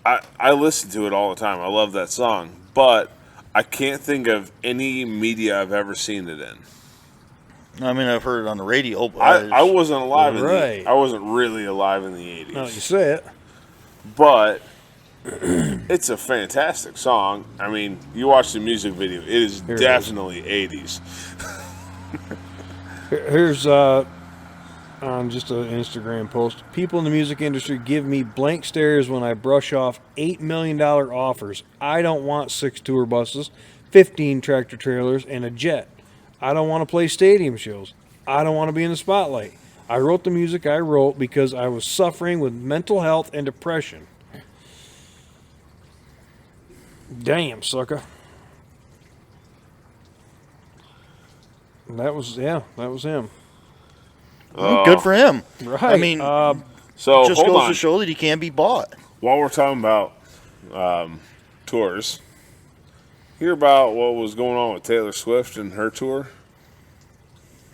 I listen to it all the time. I love that song. But I can't think of any media I've ever seen it in. I mean, I've heard it on the radio, but I wasn't alive Right. I wasn't really alive in the 80s. Now that you say it. But it's a fantastic song. I mean, you watch the music video, it is Here it definitely 80s. Here's on just an Instagram post. People in the music industry give me blank stares when I brush off $8 million offers. I don't want 6 tour buses, 15 tractor trailers, and a jet. I don't want to play stadium shows. I don't want to be in the spotlight. I wrote the music I wrote because I was suffering with mental health and depression. Damn, sucker. That was him. good for him. Right. I mean, So, just hold goes on. to show that he can't be bought. While we're talking about tours, hear about what was going on with Taylor Swift and her tour?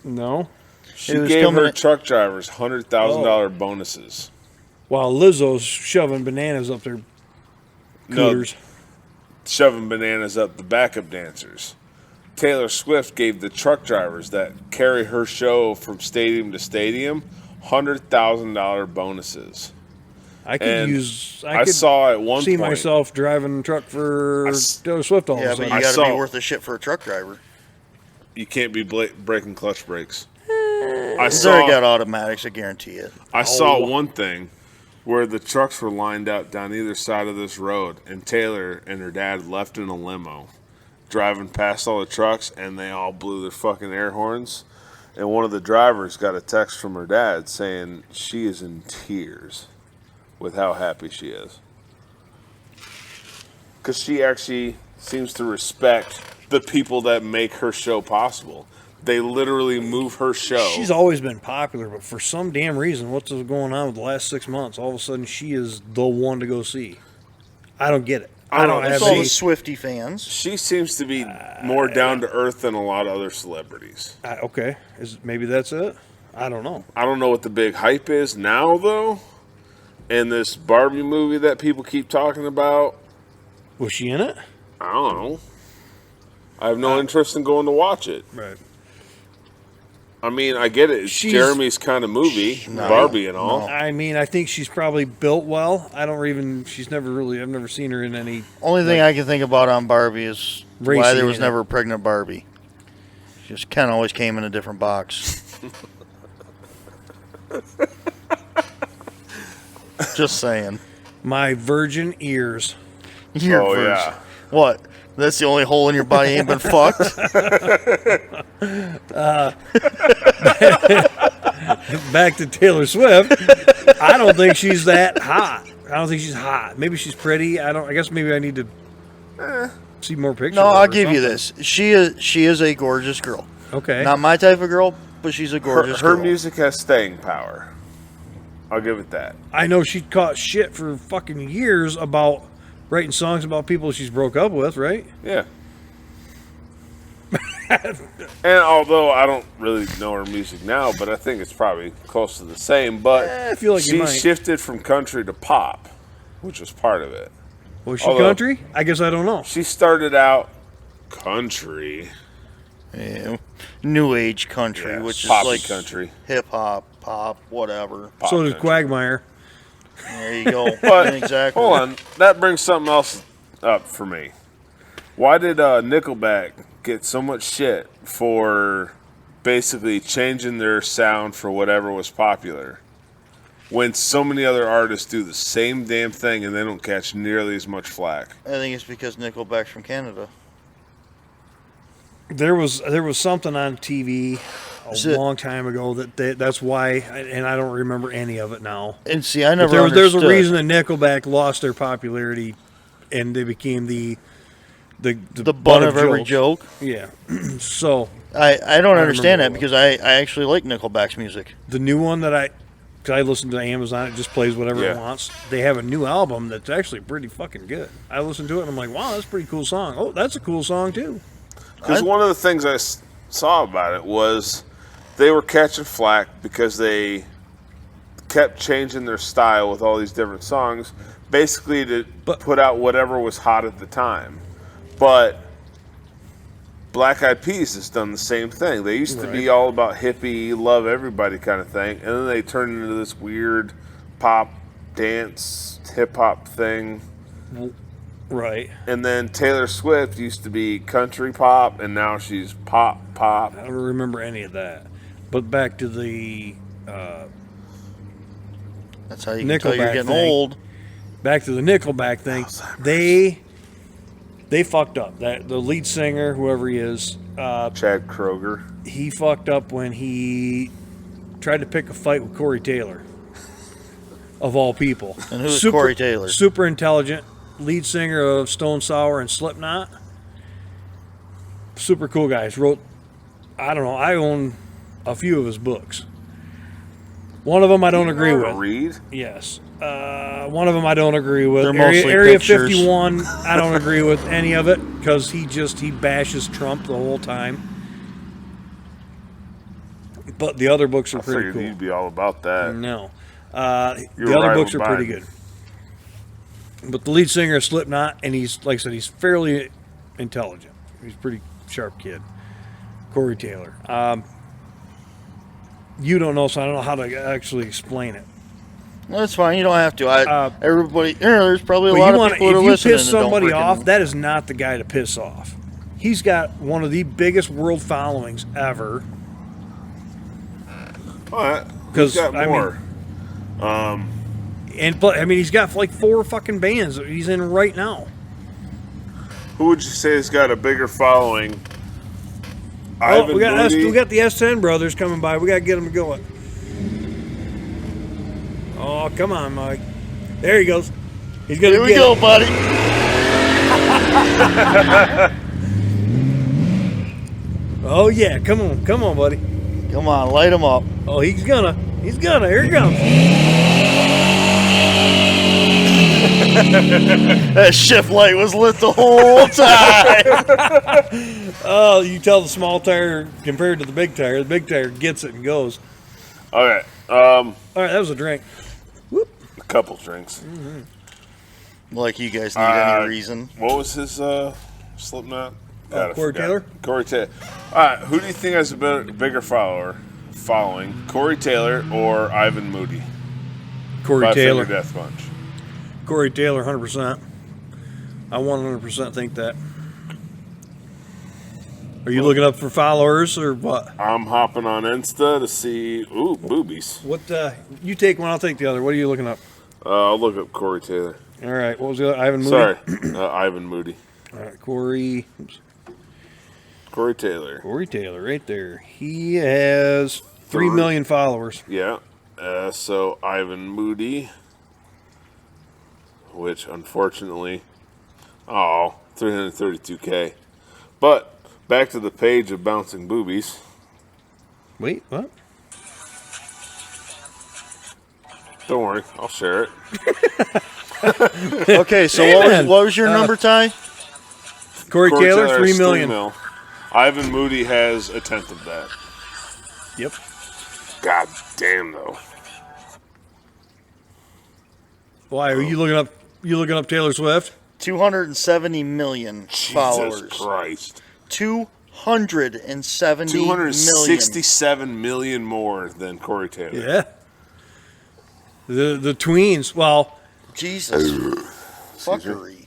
no. She It was gave coming her at- truck drivers $100,000 bonuses. While Lizzo's shoving bananas up their No, cooters. shoving bananas up the backup dancers. Taylor Swift gave the truck drivers that carry her show from stadium to stadium $100,000 bonuses. I could And use. I could saw at one see point. myself driving a truck for Taylor Swift all Yeah, of a but sudden. you got to saw- be worth the shit for a truck driver. You can't be breaking clutch brakes. I He's already got saw. automatics, I guarantee it. I saw one thing where the trucks were lined up down either side of this road, and Taylor and her dad left in a limo, driving past all the trucks, and they all blew their fucking air horns. And one of the drivers got a text from her dad saying she is in tears with how happy she is. Because she actually seems to respect the people that make her show possible. They literally move her show. She's always been popular, but for some damn reason, what's going on with the last 6 months? All of a sudden, she is the one to go see. I don't get it. I don't know. have It's all any. the Swiftie fans. She seems to be more down to earth than a lot of other celebrities. Okay, maybe that's it. I don't know. I don't know what the big hype is now, though. And this Barbie movie that people keep talking about, Was she in it? I don't know. I have no interest in going to watch it. Right. I mean, I get it. It's She's- Jeremy's kind of movie, Barbie and all. I mean, I think she's probably built well. I don't even. She's never really. I've never seen her in any. Only thing I can think about on Barbie is why Racing, there was you know. never a pregnant Barbie. She just kind of always came in a different box. Just saying. My virgin ears. Your Oh, version. yeah. What? That's the only hole in your body ain't been fucked? Back to Taylor Swift. I don't think she's that hot. I don't think she's hot. Maybe she's pretty. I guess maybe I need to see more pictures. No, of her I'll or give you something. this. She is a gorgeous girl. Okay. Not my type of girl, but she's a Her, gorgeous her girl. music has staying power. I'll give it that. I know she caught shit for fucking years about writing songs about people she's broke up with, right? Yeah. And although I don't really know her music now, but I think it's probably close to the same. But I feel like you she might. shifted from country to pop, which was part of it. Was she Although- country? I guess I don't know. She started out country, Yeah. New age country, Yeah, which is poppy like country. hip hop, pop, whatever. pop So does country. Quagmire. There you go. But exactly. hold on, that brings something else up for me. Why did Nickelback get so much shit for basically changing their sound for whatever was popular, when so many other artists do the same damn thing and they don't catch nearly as much flack? I think it's because Nickelback's from Canada. There was something on TV Is a it- long time ago that's why, and I don't remember any of it now. And see, I But never there's a understood. reason that Nickelback lost their popularity, and they became the butt of every jokes. joke. Yeah. So I don't understand that remember because I actually like Nickelback's music. the new one that cause I listen to Amazon, it just plays whatever it Yeah. wants. They have a new album that's actually pretty fucking good. I listened to it and I'm like, wow, that's a pretty cool song. Oh, that's a cool song too. Because one of the things I saw about it was they were catching flack because they kept changing their style with all these different songs, basically to put out whatever was hot at the time. But Black Eyed Peas has done the same thing. They used to be all about hippie, love everybody kind of thing, and then they turned into this weird pop, dance, hip hop thing. Right. And then Taylor Swift used to be country pop, and now she's pop. I don't remember any of that. But back to the That's how you can tell you're Nickelback getting thing. old. Back to the Nickelback thing. They fucked up. That the lead singer, whoever he is, Chad Kroger. he fucked up when he tried to pick a fight with Corey Taylor, of all people. And who's Corey Taylor? Super intelligent, lead singer of Stone Sour and Slipknot. Super cool guy. He's wrote, I don't know, I own a few of his books. One of them I don't agree with. Read? Yes. One of them I don't agree with. They're mostly Area pictures. 51, I don't agree with any of it because he bashes Trump the whole time. But the other books are I pretty figured cool. you'd be all about that. No. You're The other right books with are pretty mine. good. But the lead singer is Slipknot, and he's, like I said, he's fairly intelligent. He's a pretty sharp kid. Corey Taylor. You don't know, so I don't know how to actually explain it. No, that's fine. You don't have to. Everybody, there's probably a But lot you of people that are if you listening. piss that don't somebody freaking- off, that is not the guy to piss off. He's got one of the biggest world followings ever. All right. 'Cause, Who's got I mean- more? And but I mean, he's got like 4 fucking bands that he's in right now. Who would you say has got a bigger following? Oh, Ivan we got Moody? we got the S10 brothers coming by. We got to get them going. Oh, come on, Mike. There he goes. He's gonna Here we get go, it. buddy. Oh yeah, come on, buddy. Come on, light him up. Oh, he's gonna. Here he comes. That shift light was lit the whole time. Oh, you tell the small tire compared to the big tire. The big tire gets it and goes. Okay. All right, that was a drink. A couple drinks. Like you guys need any reason. What was his Slipknot? God, I Corey forgot. Taylor? Corey Taylor. All right. Who do you think has a bigger following? Corey Taylor or Ivan Moody? Corey Five Taylor. Finger Death Punch. Corey Taylor, 100%. I 100% think that. Are you looking up for followers or what? I'm hopping on Insta to see. Ooh, boobies. What? You take one, I'll take the other. What are you looking up? I'll look up Corey Taylor. All right. What was the other? Ivan Moody. Sorry, Ivan Moody. All right, Corey. Oops. Corey Taylor. Corey Taylor, right there. He has 3 million followers. Yeah. So Ivan Moody, which unfortunately, 332K. But back to the page of bouncing boobies. Wait, what? Don't worry, I'll share it. Okay, so Amen. what was your number, Ty? Corey Taylor, has 3 3 million. mil. Ivan Moody has a tenth of that. Yep. God damn, though. Why are you looking up? You looking up Taylor Swift? 270 million followers. Jesus Christ. 270 million. 267 million more than Corey Taylor. Yeah. The tweens. Well, Jesus. Fuckery.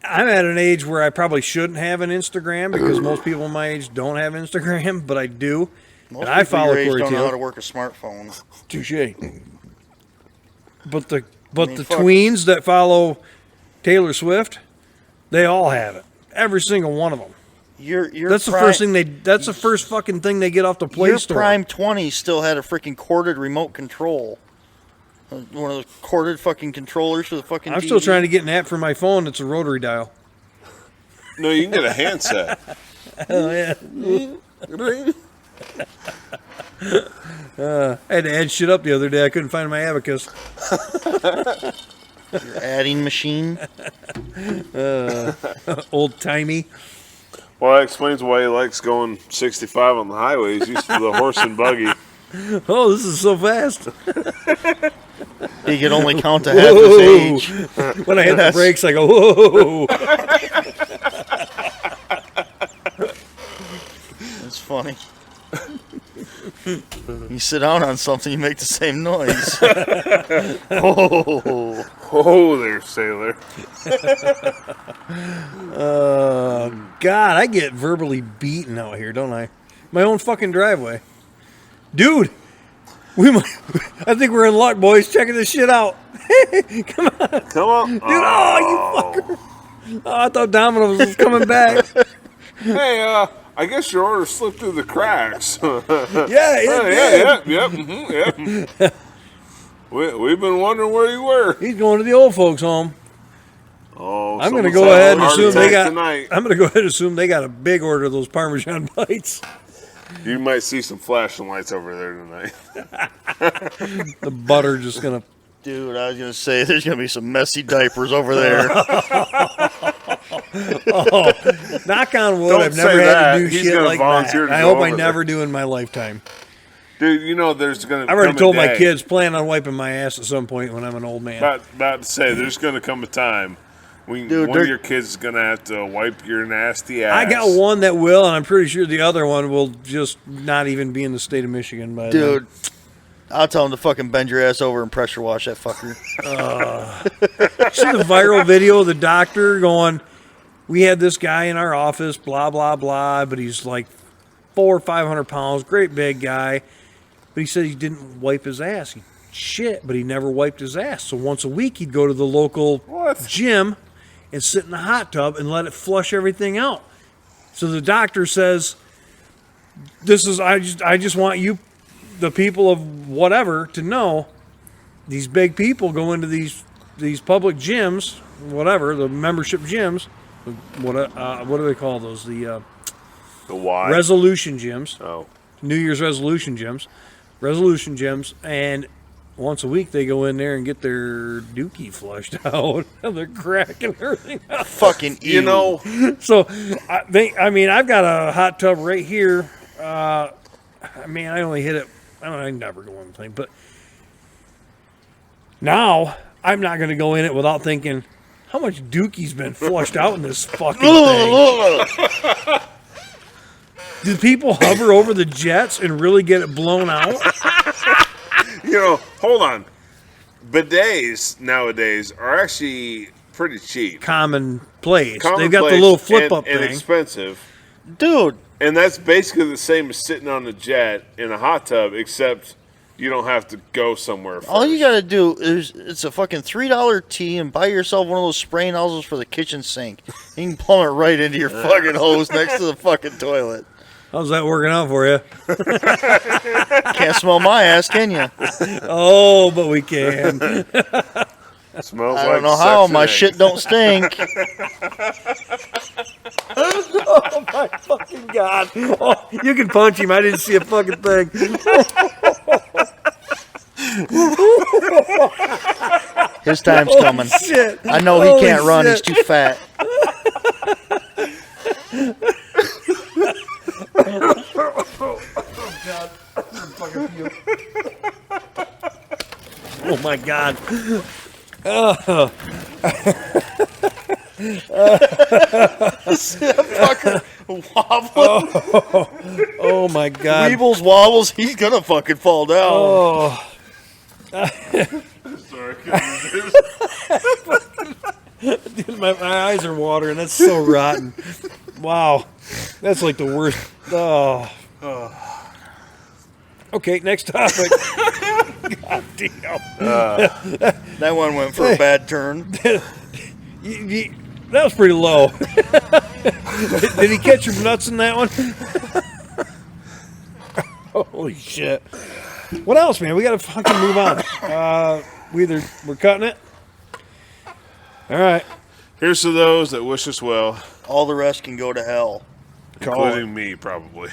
I'm at an age where I probably shouldn't have an Instagram because most people my age don't have Instagram, but I do. Most and I people follow your age Corey don't know how to Taylor. work a smartphone. Touche. But the fuck. tweens that follow Taylor Swift, they all have it. Every single one of them. That's the first thing That's the first fucking thing they get off the Play Your Store. Prime 20 still had a freaking corded remote control. One of those corded fucking controllers for the fucking I'm TV. still trying to get an app for my phone. It's a rotary dial. No, you can get a handset. Oh yeah. I had to add shit up the other day. I couldn't find my abacus. Your adding machine. Old timey. Well, that explains why he likes going 65 on the highway. He's used to the horse and buggy. Oh, this is so fast. He could only count to half his age. When I hit the brakes, I go, whoa. It's funny. You sit down on something, you make the same noise. Oh. Oh, there, sailor. God, I get verbally beaten out here, don't I? My own fucking driveway. Dude, I think we're in luck, boys. Checking this shit out. Come on. Come on. Dude, oh, you fucker. Oh, I thought Domino's was coming back. Hey, I guess your order slipped through the cracks. Yeah, it did. Yep. We've been wondering where you were. He's going to the old folks' home. Oh, I'm going to someone's go having ahead a and heart assume they attack got. tonight. I'm going to go ahead and assume they got a big order of those Parmesan bites. You might see some flashing lights over there tonight. The butter just going to. Dude, I was going to say, there's going to be some messy diapers over there. Oh, knock on wood, Don't I've never say had that. to do He's shit gonna like volunteer that. to I go hope I over never do in my lifetime. Dude, you know there's going to I've already told my kids, plan on wiping my ass at some point when I'm an old man. About to say, there's going to come a time when one of your kids is going to have to wipe your nasty ass. I got one that will, and I'm pretty sure the other one will just not even be in the state of Michigan by then. Dude, I'll tell him to fucking bend your ass over and pressure wash that fucker. See the viral video of the doctor going, we had this guy in our office, blah, blah, blah, but he's like 400 or 500 pounds, great big guy. But he said he didn't wipe his ass. He shit, but he never wiped his ass. So once a week, he'd go to the local gym and sit in the hot tub and let it flush everything out. So the doctor says, I just want you, the people of whatever, to know these big people go into these public gyms, whatever, the membership gyms. What do they call those? The why? Resolution gyms. Oh. New Year's resolution gyms. And once a week they go in there and get their dookie flushed out. And they're cracking everything out. Fucking You know. So, I've got a hot tub right here. I only hit it. I never go in the thing. But now, I'm not going to go in it without thinking, how much dookie's been flushed out in this fucking thing? Do people hover over the jets and really get it blown out? You know, hold on. Bidets nowadays are actually pretty cheap. Commonplace. They've got the little flip-up thing. Inexpensive. Dude. And that's basically the same as sitting on a jet in a hot tub, except you don't have to go somewhere first. All you gotta do is, it's a fucking $3 tea and buy yourself one of those spray nozzles for the kitchen sink. You can plumb it right into your fucking hose next to the fucking toilet. How's that working out for you? Can't smell my ass, can you? Oh, but we can. Smells I like don't know how. sex My and shit eggs. don't stink. Oh, my fucking God. Oh, you can punch him. I didn't see a fucking thing. His time's coming. Shit. I know he Holy can't run. shit. He's too fat. Oh, my God. Fucker wobble. Oh, my God. Weebles wobbles. He's gonna fucking fall down. Oh. Sorry, I Dude, my eyes are watering. That's so rotten. Wow. That's like the worst. Oh. Okay, next topic. God damn. That one went for a bad turn. That was pretty low. Did he catch your nuts in that one? Holy shit. What else, man? We got to fucking move on. We're cutting it. All right. Here's to those that wish us well, All the rest can go to hell. including me, probably.